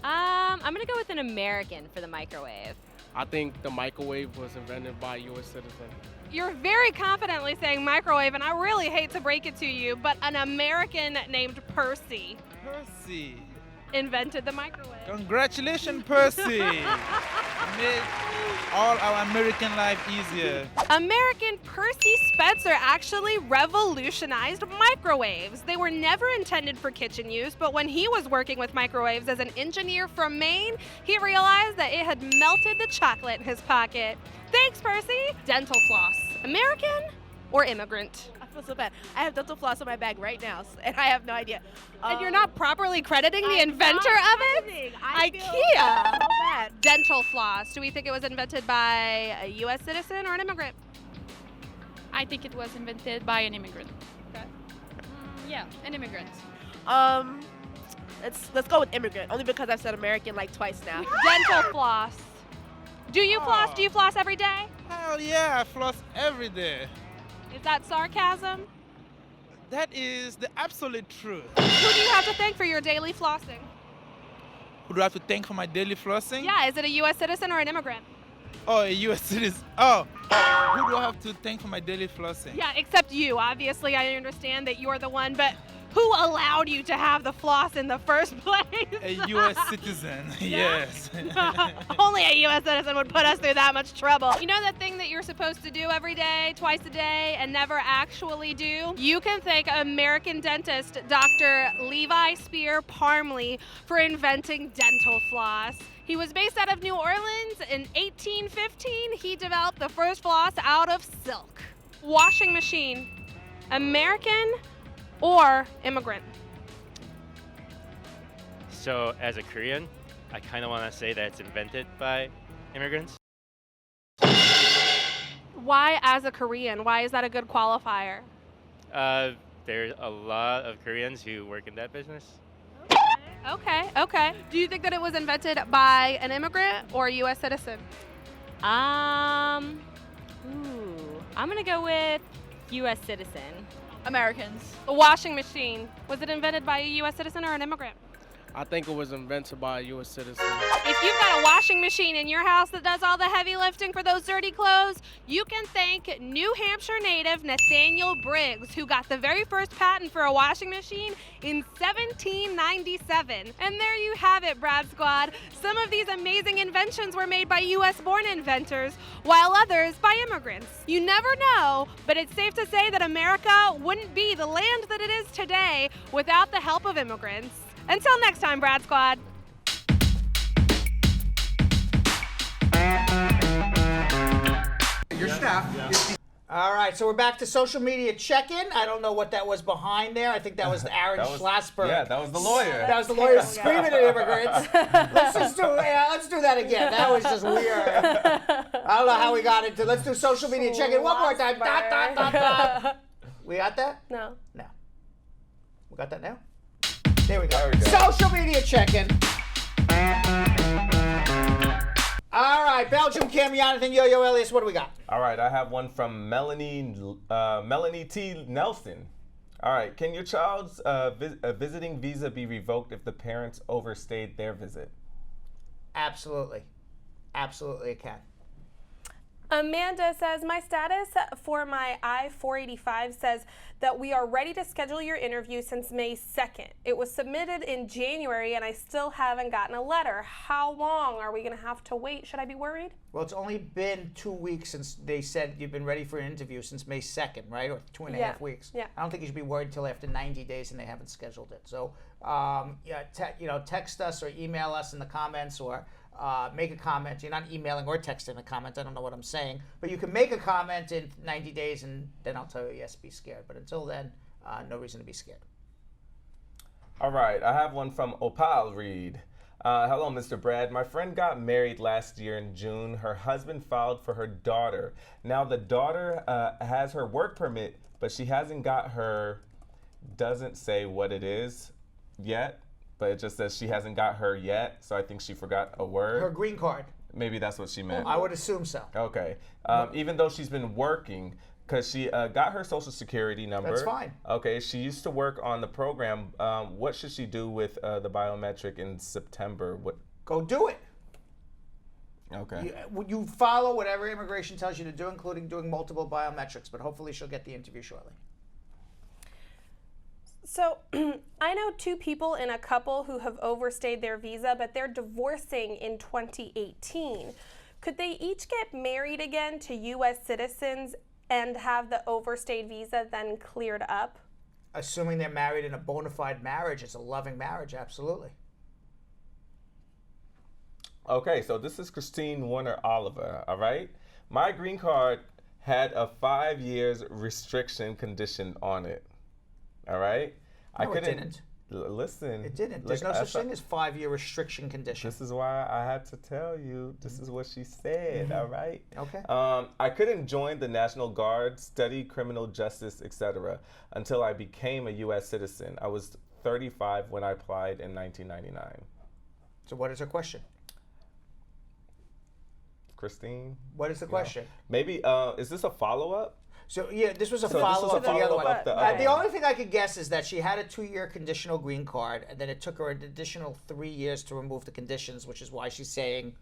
I'm gonna go with an American for the microwave. I think the microwave was invented by a U.S. citizen. You're very confidently saying microwave, and I really hate to break it to you, but an American named Percy invented the microwave. Congratulations, Percy. Made all our American life easier. American Percy Spencer actually revolutionized microwaves. They were never intended for kitchen use, but when he was working with microwaves as an engineer from Maine, he realized that it had melted the chocolate in his pocket. Thanks, Percy. Dental floss. American or immigrant? I feel so bad. I have dental floss in my bag right now, and I have no idea. And you're not properly crediting the inventor of it? IKEA. So bad. Dental floss. Do we think it was invented by a U.S. citizen or an immigrant? I think it was invented by an immigrant. Okay. Yeah, an immigrant. Let's go with immigrant, only because I've said American like twice now. Dental floss. Do you floss? Do you floss every day? Hell yeah, I floss every day. Is that sarcasm? That is the absolute truth. Who do you have to thank for your daily flossing? Who do I have to thank for my daily flossing? Yeah, is it a U.S. citizen or an immigrant? Oh, a U.S. citizen. Oh, who do I have to thank for my daily flossing? Yeah, except you. Obviously, I understand that you're the one, but who allowed you to have the floss in the first place? A U.S. citizen, yes. Only a U.S. citizen would put us through that much trouble. You know that thing that you're supposed to do every day, twice a day, and never actually do? You can thank American dentist Dr. Levi Spar Parmley for inventing dental floss. He was based out of New Orleans. In 1815, he developed the first floss out of silk. Washing machine, American or immigrant? So, as a Korean, I kind of want to say that it's invented by immigrants. Why as a Korean? Why is that a good qualifier? There's a lot of Koreans who work in that business. Okay. Do you think that it was invented by an immigrant or a U.S. citizen? I'm gonna go with U.S. citizen. Americans. A washing machine. Was it invented by a U.S. citizen or an immigrant? I think it was invented by a U.S. citizen. If you've got a washing machine in your house that does all the heavy lifting for those dirty clothes, you can thank New Hampshire native Nathaniel Briggs, who got the very first patent for a washing machine in 1797. And there you have it, Brad Squad. Some of these amazing inventions were made by U.S.-born inventors, while others by immigrants. You never know, but it's safe to say that America wouldn't be the land that it is today without the help of immigrants. Until next time, Brad Squad. Your staff. All right, so we're back to social media check-in. I don't know what that was behind there. I think that was Aaron Schlasberg. Yeah, that was the lawyer. That was the lawyer screaming at immigrants. Let's do that again. That was just weird. I don't know how we got into. Let's do social media check-in one more time. Dot, dot, dot, dot. We got that? No. We got that now? There we go. Social media check-in. All right, Belgium, Cam, Jonathan, Yo-Yo, Elias, what do we got? All right, I have one from Melanie T. Nelson. All right, can your child's visiting visa be revoked if the parents overstayed their visit? Absolutely. Absolutely, it can. Amanda says, my status for my I-485 says that we are ready to schedule your interview since May 2nd. It was submitted in January and I still haven't gotten a letter. How long are we going to have to wait? Should I be worried? Well, it's only been 2 weeks since they said you've been ready for an interview since May 2nd, right? Or 2.5 weeks. Yeah. I don't think you should be worried until after 90 days and they haven't scheduled it. So, text us or email us in the comments or make a comment. You're not emailing or texting a comment. I don't know what I'm saying. But you can make a comment in 90 days and then I'll tell you, yes, be scared. But until then, no reason to be scared. All right, I have one from Opal Reed. Hello, Mr. Brad. My friend got married last year in June. Her husband filed for her daughter. Now the daughter has her work permit, but she hasn't got her, doesn't say what it is yet, but it just says she hasn't got her yet, so I think she forgot a word. Her green card. Maybe that's what she meant. I would assume so. Okay. Even though she's been working, because she got her social security number. That's fine. Okay, she used to work on the program. What should she do with the biometric in September? Go do it. Okay. You follow whatever immigration tells you to do, including doing multiple biometrics, but hopefully she'll get the interview shortly. So I know 2 people in a couple who have overstayed their visa, but they're divorcing in 2018. Could they each get married again to U.S. citizens and have the overstayed visa then cleared up? Assuming they're married in a bona fide marriage, it's a loving marriage, absolutely. Okay, so this is Christine Warner Oliver, all right? My green card had a 5 years restriction condition on it. All right? No, it didn't. Listen. It didn't. There's no such thing as 5-year restriction condition. This is why I had to tell you. This is what she said, all right? Okay. I couldn't join the National Guard, study criminal justice, etc. until I became a U.S. citizen. I was 35 when I applied in 1999. So what is her question? Christine? What is the question? Maybe, is this a follow-up? So, yeah, this was a follow-up to the other one. The only thing I could guess is that she had a 2-year conditional green card, and then it took her an additional 3 years to remove the conditions, which is why she's saying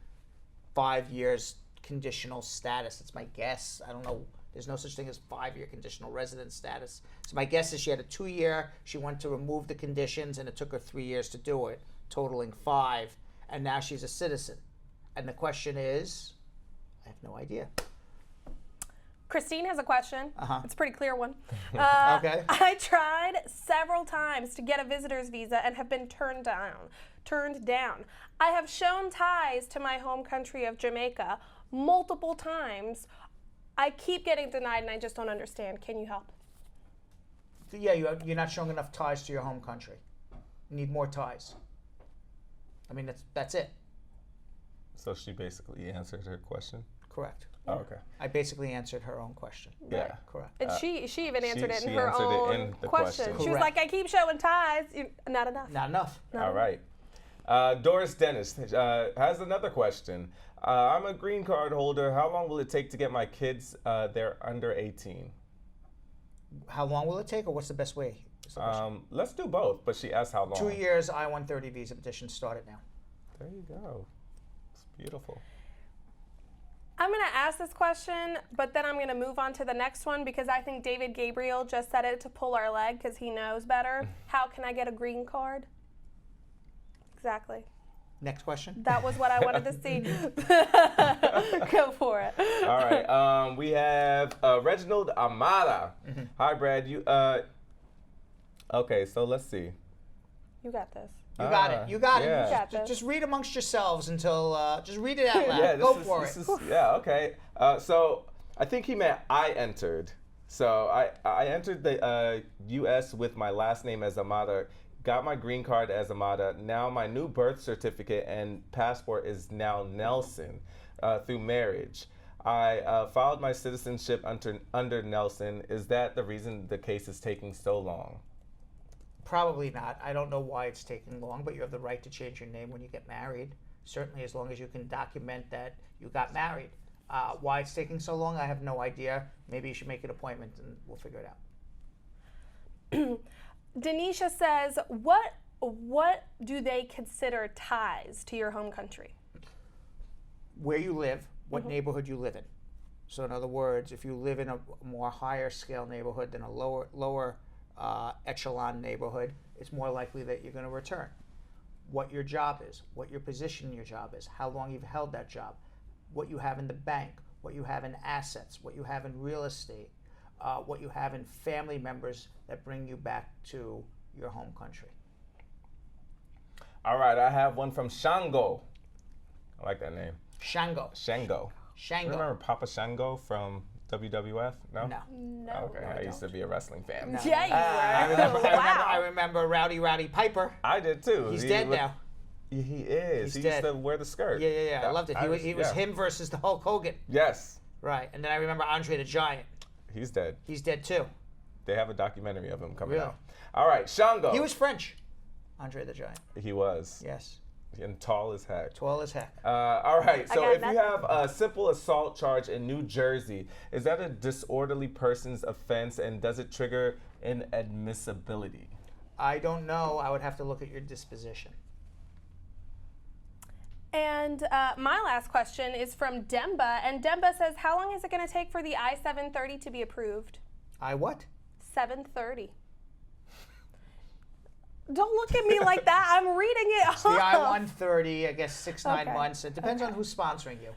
5 years conditional status. It's my guess. I don't know. There's no such thing as 5-year conditional residence status. So my guess is she had a 2-year, she went to remove the conditions, and it took her 3 years to do it, totaling 5, and now she's a citizen. And the question is, I have no idea. Christine has a question. It's a pretty clear one. Okay. I tried several times to get a visitor's visa and have been turned down. I have shown ties to my home country of Jamaica multiple times. I keep getting denied and I just don't understand. Can you help? Yeah, you're not showing enough ties to your home country. You need more ties. I mean, that's it. So she basically answered her question? Correct. Oh, okay. I basically answered her own question. Yeah. Correct. And she even answered it in she her answered it own in the question. She was like, I keep showing ties. Not enough. Not enough. All right. Doris Dennis has another question. I'm a green card holder. How long will it take to get my kids? They're under 18. How long will it take, or what's the best way? Let's do both, but she asked how long. 2 years, I-130 visa petition started now. There you go. It's beautiful. I'm going to ask this question, but then I'm going to move on to the next one because I think David Gabriel just said it to pull our leg because he knows better. How can I get a green card? Exactly. Next question. That was what I wanted to see. Go for it. All right. We have Reginald Amada. Hi, Brad. Okay, so let's see. You got this. You got it. You got yeah. it. You got this. Just read amongst yourselves until, just read it out loud. Yeah, Go for it. Yeah, okay. So I think he meant I entered. So I entered the U.S. with my last name as Amada, got my green card as Amada. Now my new birth certificate and passport is now Nelson through marriage. I filed my citizenship under Nelson. Is that the reason the case is taking so long? Probably not. I don't know why it's taking long, but you have the right to change your name when you get married. certainly as long as you can document that you got married. Why it's taking so long, I have no idea. Maybe you should make an appointment and we'll figure it out. Denisha says, what do they consider ties to your home country? Where you live, what neighborhood you live in. So in other words, if you live in a more higher scale neighborhood than a lower echelon neighborhood, it's more likely that you're going to return. What your job is, what your position in your job is, how long you've held that job, what you have in the bank, what you have in assets, what you have in real estate, what you have in family members that bring you back to your home country. All right, I have one from Shango. I like that name. Shango. Shango. Shango. Remember Papa Shango from WWF? No? No. Okay, I used to be a wrestling fan. No. Yeah, you were. I remember Rowdy Piper. I did too. He's dead now. He is. He's He dead. used to wear the skirt. Yeah. I loved it. He was him versus the Hulk Hogan. Yes. Right. And then I remember Andre the Giant. He's dead. He's dead too. They have a documentary of him coming Really? out. All right, Shango. He was French. Andre the Giant. He was. Yes. And tall as heck. Tall as heck. All right, so if that. you have a simple assault charge in New Jersey, is that a disorderly person's offense, and does it trigger inadmissibility? I don't know. I would have to look at your disposition. And my last question is from Demba, and Demba says, how long is it going to take for the I-730 to be approved? I what? 730. Don't look at me like that. I'm reading it It's the off. I-130, I guess 6-9 Okay. months. It depends on who's sponsoring you.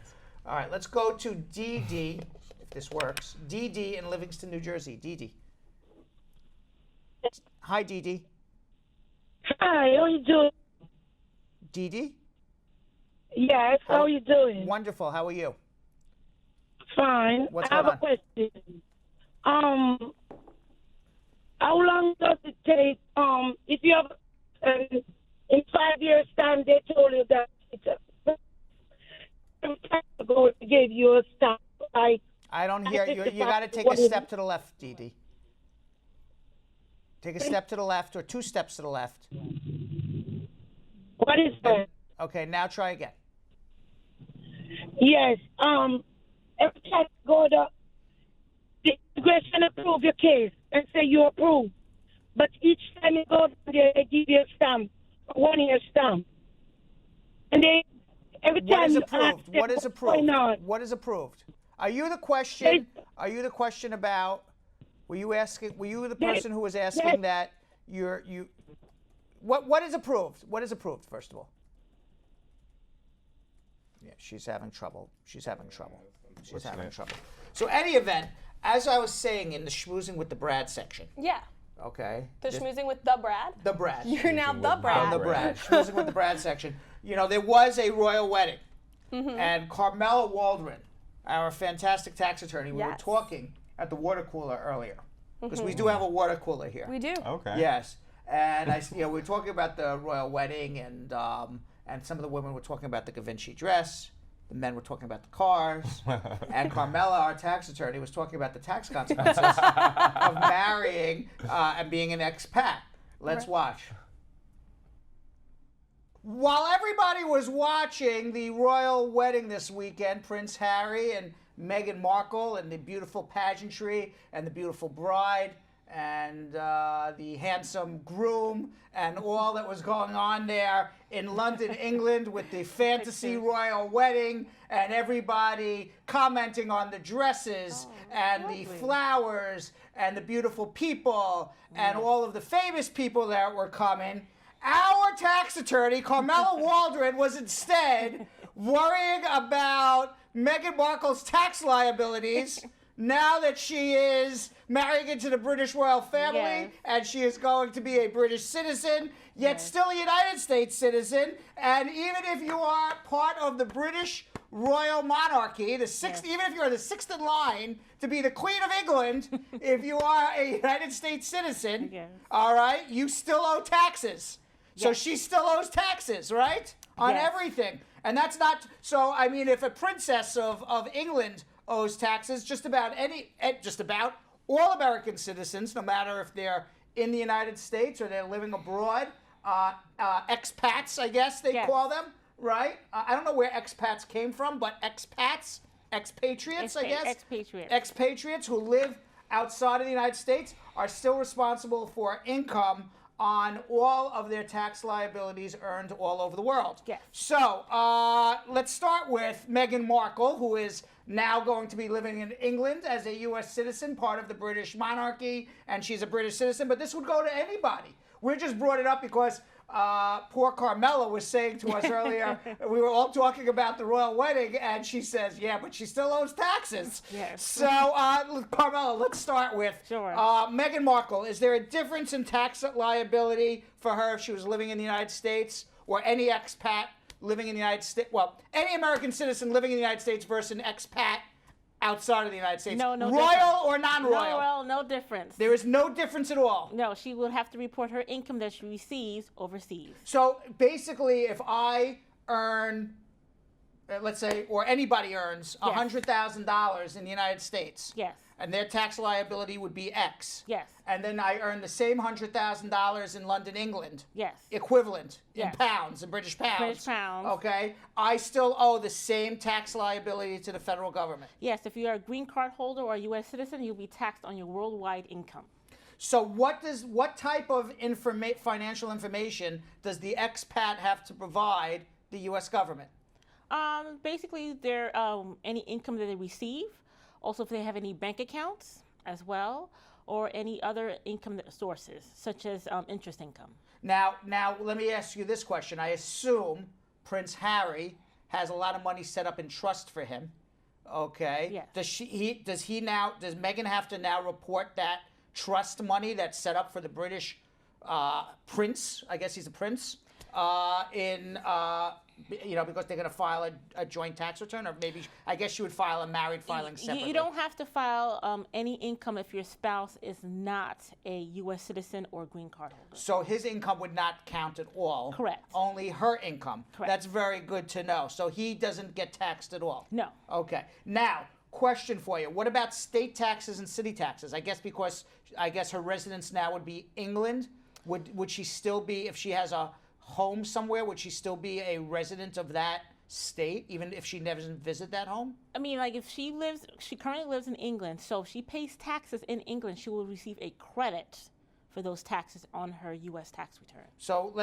All right, let's go to DD, if this works. DD in Livingston, New Jersey. DD. Hi, DD. Hi, how you doing? DD? Yes, how you doing? Wonderful. How are you? Fine. What's I have going a question. How long does it take? If you have in 5 years' time, they told you that it's some time ago they gave you a stop. Like I don't hear you. You got to take a step to the left, DD. Take a step to the left or 2 steps to the left. What is that? Okay, now try again. Yes. Every time you go to the immigration approve your case and say you approve, but each time you go there, they give you a stamp, a 1-year stamp, and they every What time is you approved? ask them What is what's approved? going on. What is approved? Are you the question? Are you the question about? Were you asking? Were you the person who was asking that? What is approved? What is approved? First of all. Yeah, she's having trouble. She's having trouble. She's having trouble. So, any event, as I was saying in the schmoozing with the Brad section. Yeah. Okay. The schmoozing with the Brad? The Brad. You're now the Brad. The Brad. Schmoozing with the Brad section. You know, there was a royal wedding. And Carmela Waldron, our fantastic tax attorney, we were talking at the water cooler earlier. Because we do have a water cooler here. We do. Okay. Yes. And we were talking about the royal wedding, and some of the women were talking about the Givenchy dress. The men were talking about the cars. And Carmela, our tax attorney, was talking about the tax consequences of marrying and being an expat. Let's watch. While everybody was watching the royal wedding this weekend, Prince Harry and Meghan Markle, and the beautiful pageantry and the beautiful bride and the handsome groom and all that was going on there in London, England with the fantasy royal wedding, and everybody commenting on the dresses and the flowers and the beautiful people and all of the famous people that were coming. Our tax attorney, Carmela Waldron, was instead worrying about Meghan Markle's tax liabilities now that she is marrying into the British royal family and she is going to be a British citizen, yet still a United States citizen. And even if you are part of the British royal monarchy, the sixth, even if you're the 6th in line to be the Queen of England, if you are a United States citizen, all right, you still owe taxes. So she still owes taxes, right? On everything. And that's not, so I mean, if a princess of England owes taxes, just about all American citizens, no matter if they're in the United States or they're living abroad, expats, I guess they call them, right? I don't know where expats came from, but expatriates, I guess. Expatriates. Expatriates who live outside of the United States are still responsible for income on all of their tax liabilities earned all over the world. Yes. So let's start with Meghan Markle, who is now going to be living in England as a U.S. citizen, part of the British monarchy, and she's a British citizen, but this would go to anybody. We just brought it up because poor Carmela was saying to us earlier, we were all talking about the royal wedding, and she says, yeah, but she still owes taxes. Yes. So, Carmela, let's start with Meghan Markle. Is there a difference in tax liability for her if she was living in the United States or any expat living in the United States? Well, any American citizen living in the United States versus an expat outside of the United States. No royal difference. or non-royal? No royal, no difference. There is no difference at all. No, she will have to report her income that she receives overseas. So basically, if I earn, let's say, or anybody earns $100,000 in the United States, yes, and their tax liability would be X, yes, and then I earn the same $100,000 in London, England, yes, equivalent in Yes. pounds, in British pounds, British pounds. okay, I still owe the same tax liability to the federal government. Yes, if you are a green card holder or a U.S. citizen, you'll be taxed on your worldwide income. So what type of financial information does the expat have to provide the U.S. government? Basically, their any income that they receive, also if they have any bank accounts as well, or any other income sources, such as interest income. Now, let me ask you this question. I assume Prince Harry has a lot of money set up in trust for him. Okay. Yes. Does Meghan have to now report that trust money that's set up for the British prince? I guess he's a prince. Because they're going to file a joint tax return, or maybe I guess she would file a married filing separately. You don't have to file any income if your spouse is not a U.S. citizen or green card holder. So his income would not count at all. Correct. Only her income. Correct. That's very good to know. So he doesn't get taxed at all. No. Okay. Now, question for you. What about state taxes and city taxes? I guess her residence now would be England. Would she still be, if she has a home somewhere, would she still be a resident of that state, even if she never visit that home? I mean, like if she currently lives in England, so if she pays taxes in England, she will receive a credit for those taxes on her U.S. tax return. So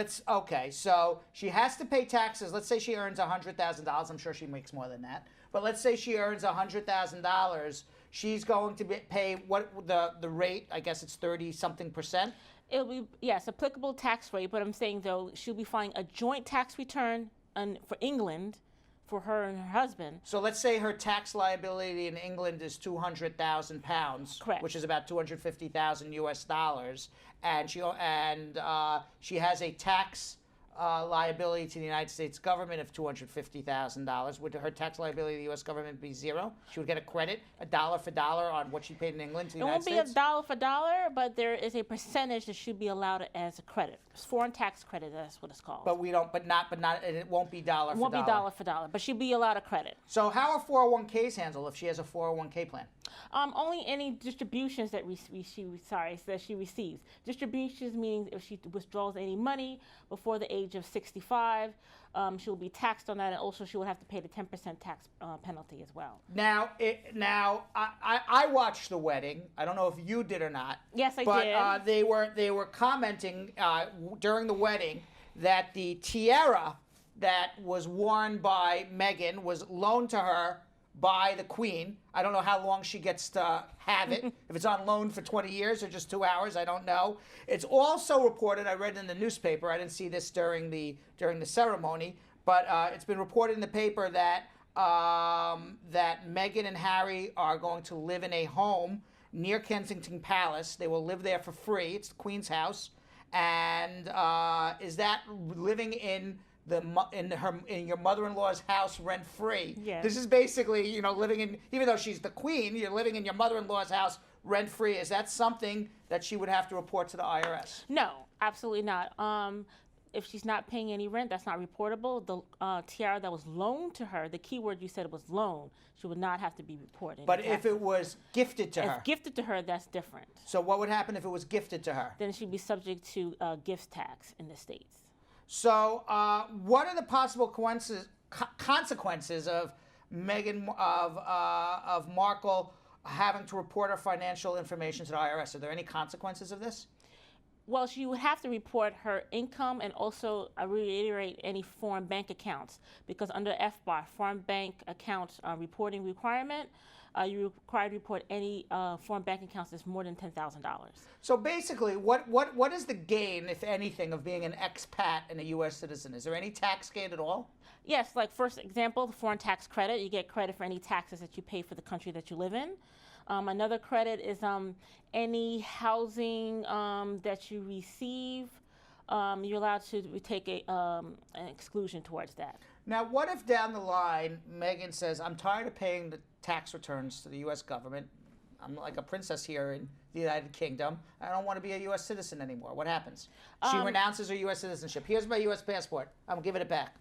so she has to pay taxes. Let's say she earns $100,000. I'm sure she makes more than that. But let's say she earns $100,000. She's going to pay what the rate, I guess it's 30-something%. It'll be, yes, applicable tax rate, but I'm saying, though, she'll be filing a joint tax return for England for her and her husband. So let's say her tax liability in England is £200,000, correct, which is about $250,000 US, and she has a tax liability to the United States government of $250,000. Would her tax liability to the U.S. government be zero? She would get a credit, $1 for dollar on what she paid in England to the United States? It won't be $1 for dollar, but there is a percentage that should be allowed as a credit. It's foreign tax credit, that's what it's called. But it won't be dollar for dollar. It won't be dollar for dollar, but she'll be allowed a credit. So how are 401ks handled if she has a 401k plan? Only any distributions that she receives. Distributions meaning if she withdraws any money before the age of 65, she will be taxed on that, and also she will have to pay the 10% tax penalty as well. Now, I watched the wedding. I don't know if you did or not. Yes, I did. But they were commenting during the wedding that the tiara that was worn by Meghan was loaned to her by the Queen. I don't know how long she gets to have it. If it's on loan for 20 years or just 2 hours, I don't know. It's also reported, I read in the newspaper, I didn't see this during the ceremony, but it's been reported in the paper that Meghan and Harry are going to live in a home near Kensington Palace. They will live there for free. It's the Queen's house. And is that living in your mother-in-law's house rent-free? Yes. This is basically, living in, even though she's the queen, you're living in your mother-in-law's house rent-free. Is that something that she would have to report to the IRS? No, absolutely not. If she's not paying any rent, that's not reportable. The tiara that was loaned to her, the key word you said was loan, she would not have to be reported. But if it was gifted to her? If gifted to her, that's different. So what would happen if it was gifted to her? Then she'd be subject to gift tax in the States. So, what are the possible consequences of of Markle having to report her financial information to the IRS? Are there any consequences of this? Well, she would have to report her income and also reiterate any foreign bank accounts, because under FBAR, foreign bank accounts reporting requirement, you're required to report any foreign bank accounts that's more than $10,000. So basically, what is the gain, if anything, of being an expat and a U.S. citizen? Is there any tax gain at all? Yes, like first example, the foreign tax credit. You get credit for any taxes that you pay for the country that you live in. Another credit is any housing that you receive. You're allowed to take an exclusion towards that. Now, what if down the line, Megan says, I'm tired of paying the tax returns to the U.S. government. I'm like a princess here in the United Kingdom. I don't want to be a U.S. citizen anymore. What happens? She renounces her U.S. citizenship. Here's my U.S. passport. I'm giving it back.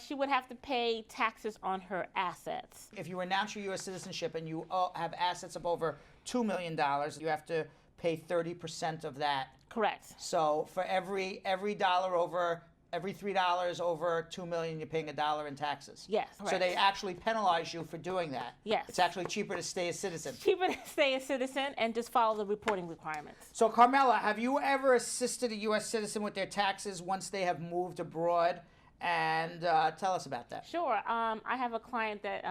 She would have to pay taxes on her assets. If you renounce your U.S. citizenship and you have assets of over $2 million, you have to pay 30% of that. Correct. So for every dollar over, every $3 over $2 million, you're paying $1 in taxes. Yes. Correct. So they actually penalize you for doing that. Yes. It's actually cheaper to stay a citizen. Cheaper to stay a citizen and just follow the reporting requirements. So Carmela, have you ever assisted a U.S. citizen with their taxes once they have moved abroad? And tell us about that. Sure. I have a client that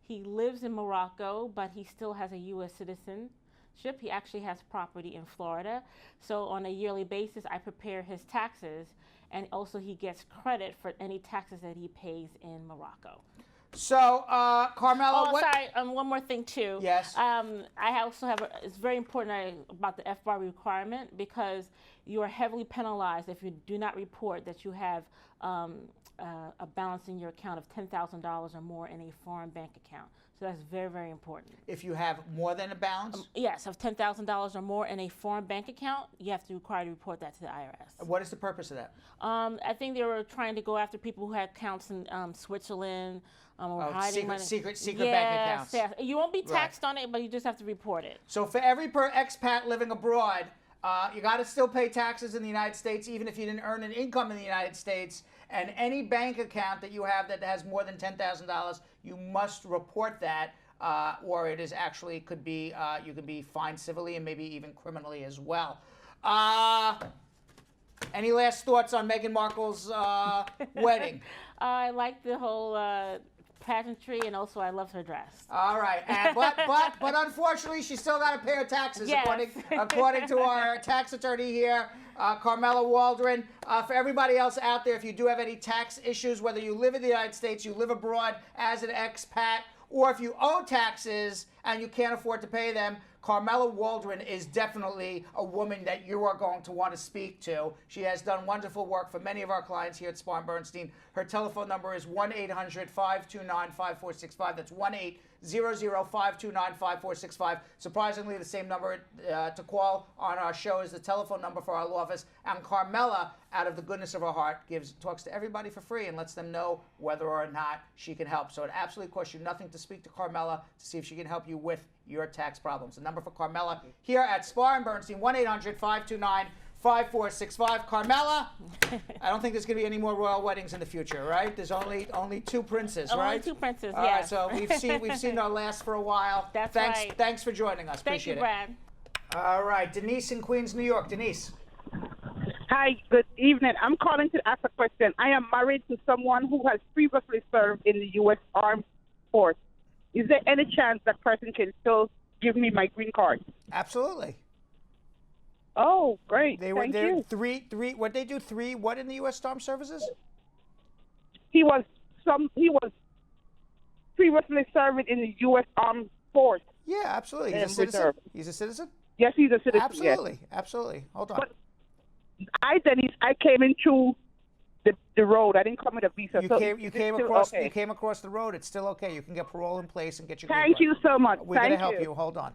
he lives in Morocco, but he still has a U.S. citizenship. He actually has property in Florida. So on a yearly basis, I prepare his taxes, and also he gets credit for any taxes that he pays in Morocco. So, Carmela, one more thing too. Yes. I also have, it's very important about the FBAR requirement, because you are heavily penalized if you do not report that you have a balance in your account of $10,000 or more in a foreign bank account. So that's very, very important. If you have more than a balance? Yes, of $10,000 or more in a foreign bank account, you have to require to report that to the IRS. What is the purpose of that? I think they were trying to go after people who had accounts in Switzerland, or hiding money. Secret bank accounts. Yes. You won't be taxed on it, but you just have to report it. So for every expat living abroad, you got to still pay taxes in the United States, even if you didn't earn an income in the United States. And any bank account that you have that has more than $10,000, you must report that, or it is actually you could be fined civilly and maybe even criminally as well. Any last thoughts on Meghan Markle's wedding? I like the whole pageantry, and also I loved her dress. All right, but unfortunately, she still got to pay her taxes, yes. according to our tax attorney here, Carmela Waldron. For everybody else out there, if you do have any tax issues, whether you live in the United States, you live abroad as an expat, or if you owe taxes and you can't afford to pay them, Carmela Waldron is definitely a woman that you are going to want to speak to. She has done wonderful work for many of our clients here at Spar and Bernstein. Her telephone number is 1-800-529-5465. That's 1-800-529-5465. Surprisingly, the same number to call on our show is the telephone number for our law office. And Carmela, out of the goodness of her heart, talks to everybody for free and lets them know whether or not she can help. So it absolutely costs you nothing to speak to Carmela to see if she can help you with your tax problems. The number for Carmela here at Spar and Bernstein, 1-800-529-5465. Carmela, I don't think there's going to be any more royal weddings in the future, right? There's only two princes, right? Only two princes, All yes. right, so we've seen our last for a while. That's right. Thanks for joining us. Thank Appreciate you, Brad. it. All right, Denise in Queens, New York. Denise. Hi, good evening. I'm calling to ask a question. I am married to someone who has previously served in the U.S. Armed Force. Is there any chance that person can still give me my green card? Absolutely. Oh, great. Thank you. What they do? What in the U.S. Armed Services? He was previously serving in the U.S. Armed Force. Yeah, absolutely. He's a citizen. Reserve. He's a citizen. Yes, he's a citizen. Absolutely, yes. absolutely. Hold on. But I came in through the road. I didn't come with a visa. You came across the road. It's still okay. You can get parole in place and get your green card. Thank you so much. We're going to help you. Hold on.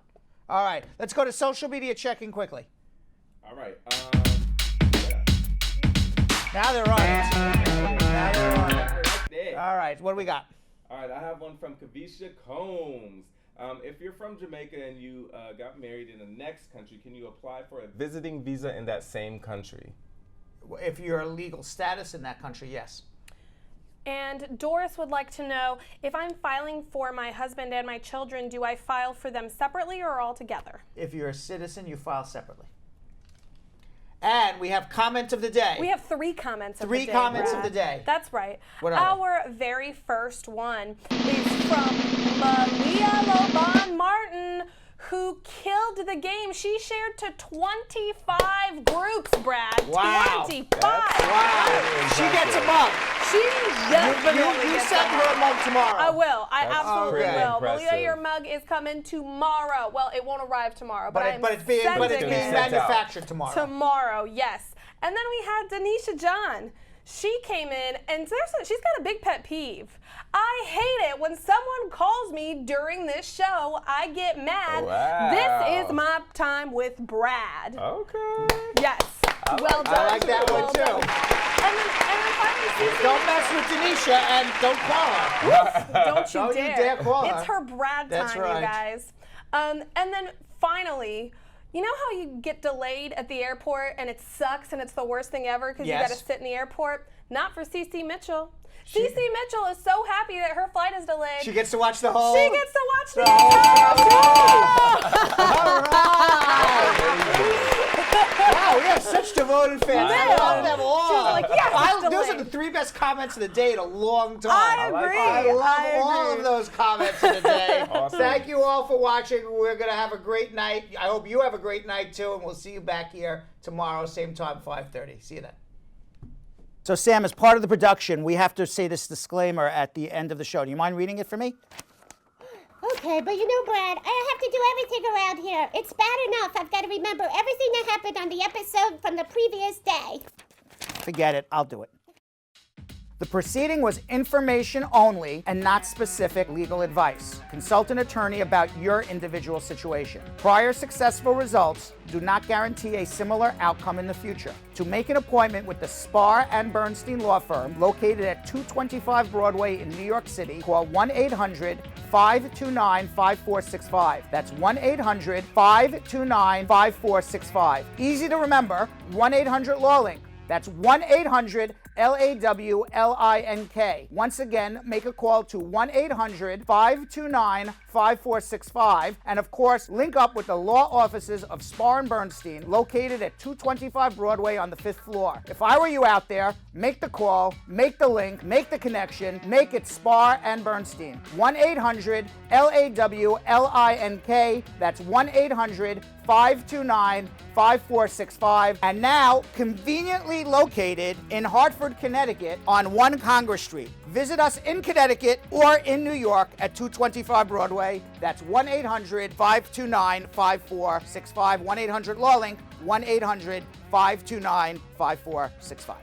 All right. Let's go to social media checking quickly. All right. Now they're on. All right. What do we got? All right. I have one from Kavisha Combs. If you're from Jamaica and you got married in the next country, can you apply for a visiting visa in that same country? if you're a legal status in that country, yes. And Doris would like to know, if I'm filing for my husband and my children, do I file for them separately or all together? If you're a citizen, you file separately. And we have comment of the day. We have 3 comments of the day. 3 comments Brad. of the day. That's right. What are Our very first one is from Malia Loban Martin, who killed the game. She shared to 25 groups, Brad. Wow. 25. Wow. She gets a mug. She definitely You gets send her a mug tomorrow. I will. I That's absolutely pretty will. impressive. Malia, your mug is coming tomorrow. Well, it won't arrive tomorrow, but it's being manufactured tomorrow. Tomorrow, yes. And then we had Denisha John. She came in, and she's got a big pet peeve. I hate it when someone calls me during this show. I get mad. Wow. This is my time with Brad. Okay. Yes. Well done. I like that one too. And then finally, Don't mess with Denisha and don't call her. Don't you Don't dare. you dare call her. It's her Brad That's time, right. you guys. And then finally, you know how you get delayed at the airport and it sucks and it's the worst thing ever because you got to sit in the airport? Not for CeCe Mitchell. CeCe Mitchell is so happy that her flight is delayed. She gets to watch the whole. She gets to watch the entire show. All right. Wow, we have such devoted fans. I love them all. She's like, yes, it's those are delayed. the 3 best comments of the day in a long time. I agree. I love I all agree. of those comments of the day. Awesome. Thank you all for watching. We're going to have a great night. I hope you have a great night too, and we'll see you back here tomorrow, same time, 5:30. See you then. So Sam, as part of the production, we have to say this disclaimer at the end of the show. Do you mind reading it for me? Okay, but you know, Brad, I have to do everything around here. It's bad enough I've got to remember everything that happened on the episode from the previous day. Forget it. I'll do it. The proceeding was information only and not specific legal advice. Consult an attorney about your individual situation. Prior successful results do not guarantee a similar outcome in the future. To make an appointment with the Spar and Bernstein law firm located at 225 Broadway in New York City, call 1-800-529-5465. That's 1-800-529-5465. Easy to remember, 1-800-LAWLINK. That's 1-800-LAWLINK. Once again, make a call to 1-800-529-5465. And of course, link up with the law offices of Spar and Bernstein, located at 225 Broadway on the 5th floor. If I were you out there, make the call, make the link, make the connection, make it Spar and Bernstein. 1-800-LAWLINK. That's 1-800-529-5465. And now, conveniently located in Hartford, Connecticut on 1 Congress Street. Visit us in Connecticut or in New York at 225 Broadway. That's 1-800-529-5465. 1-800-LAWLINK. 1-800-529-5465.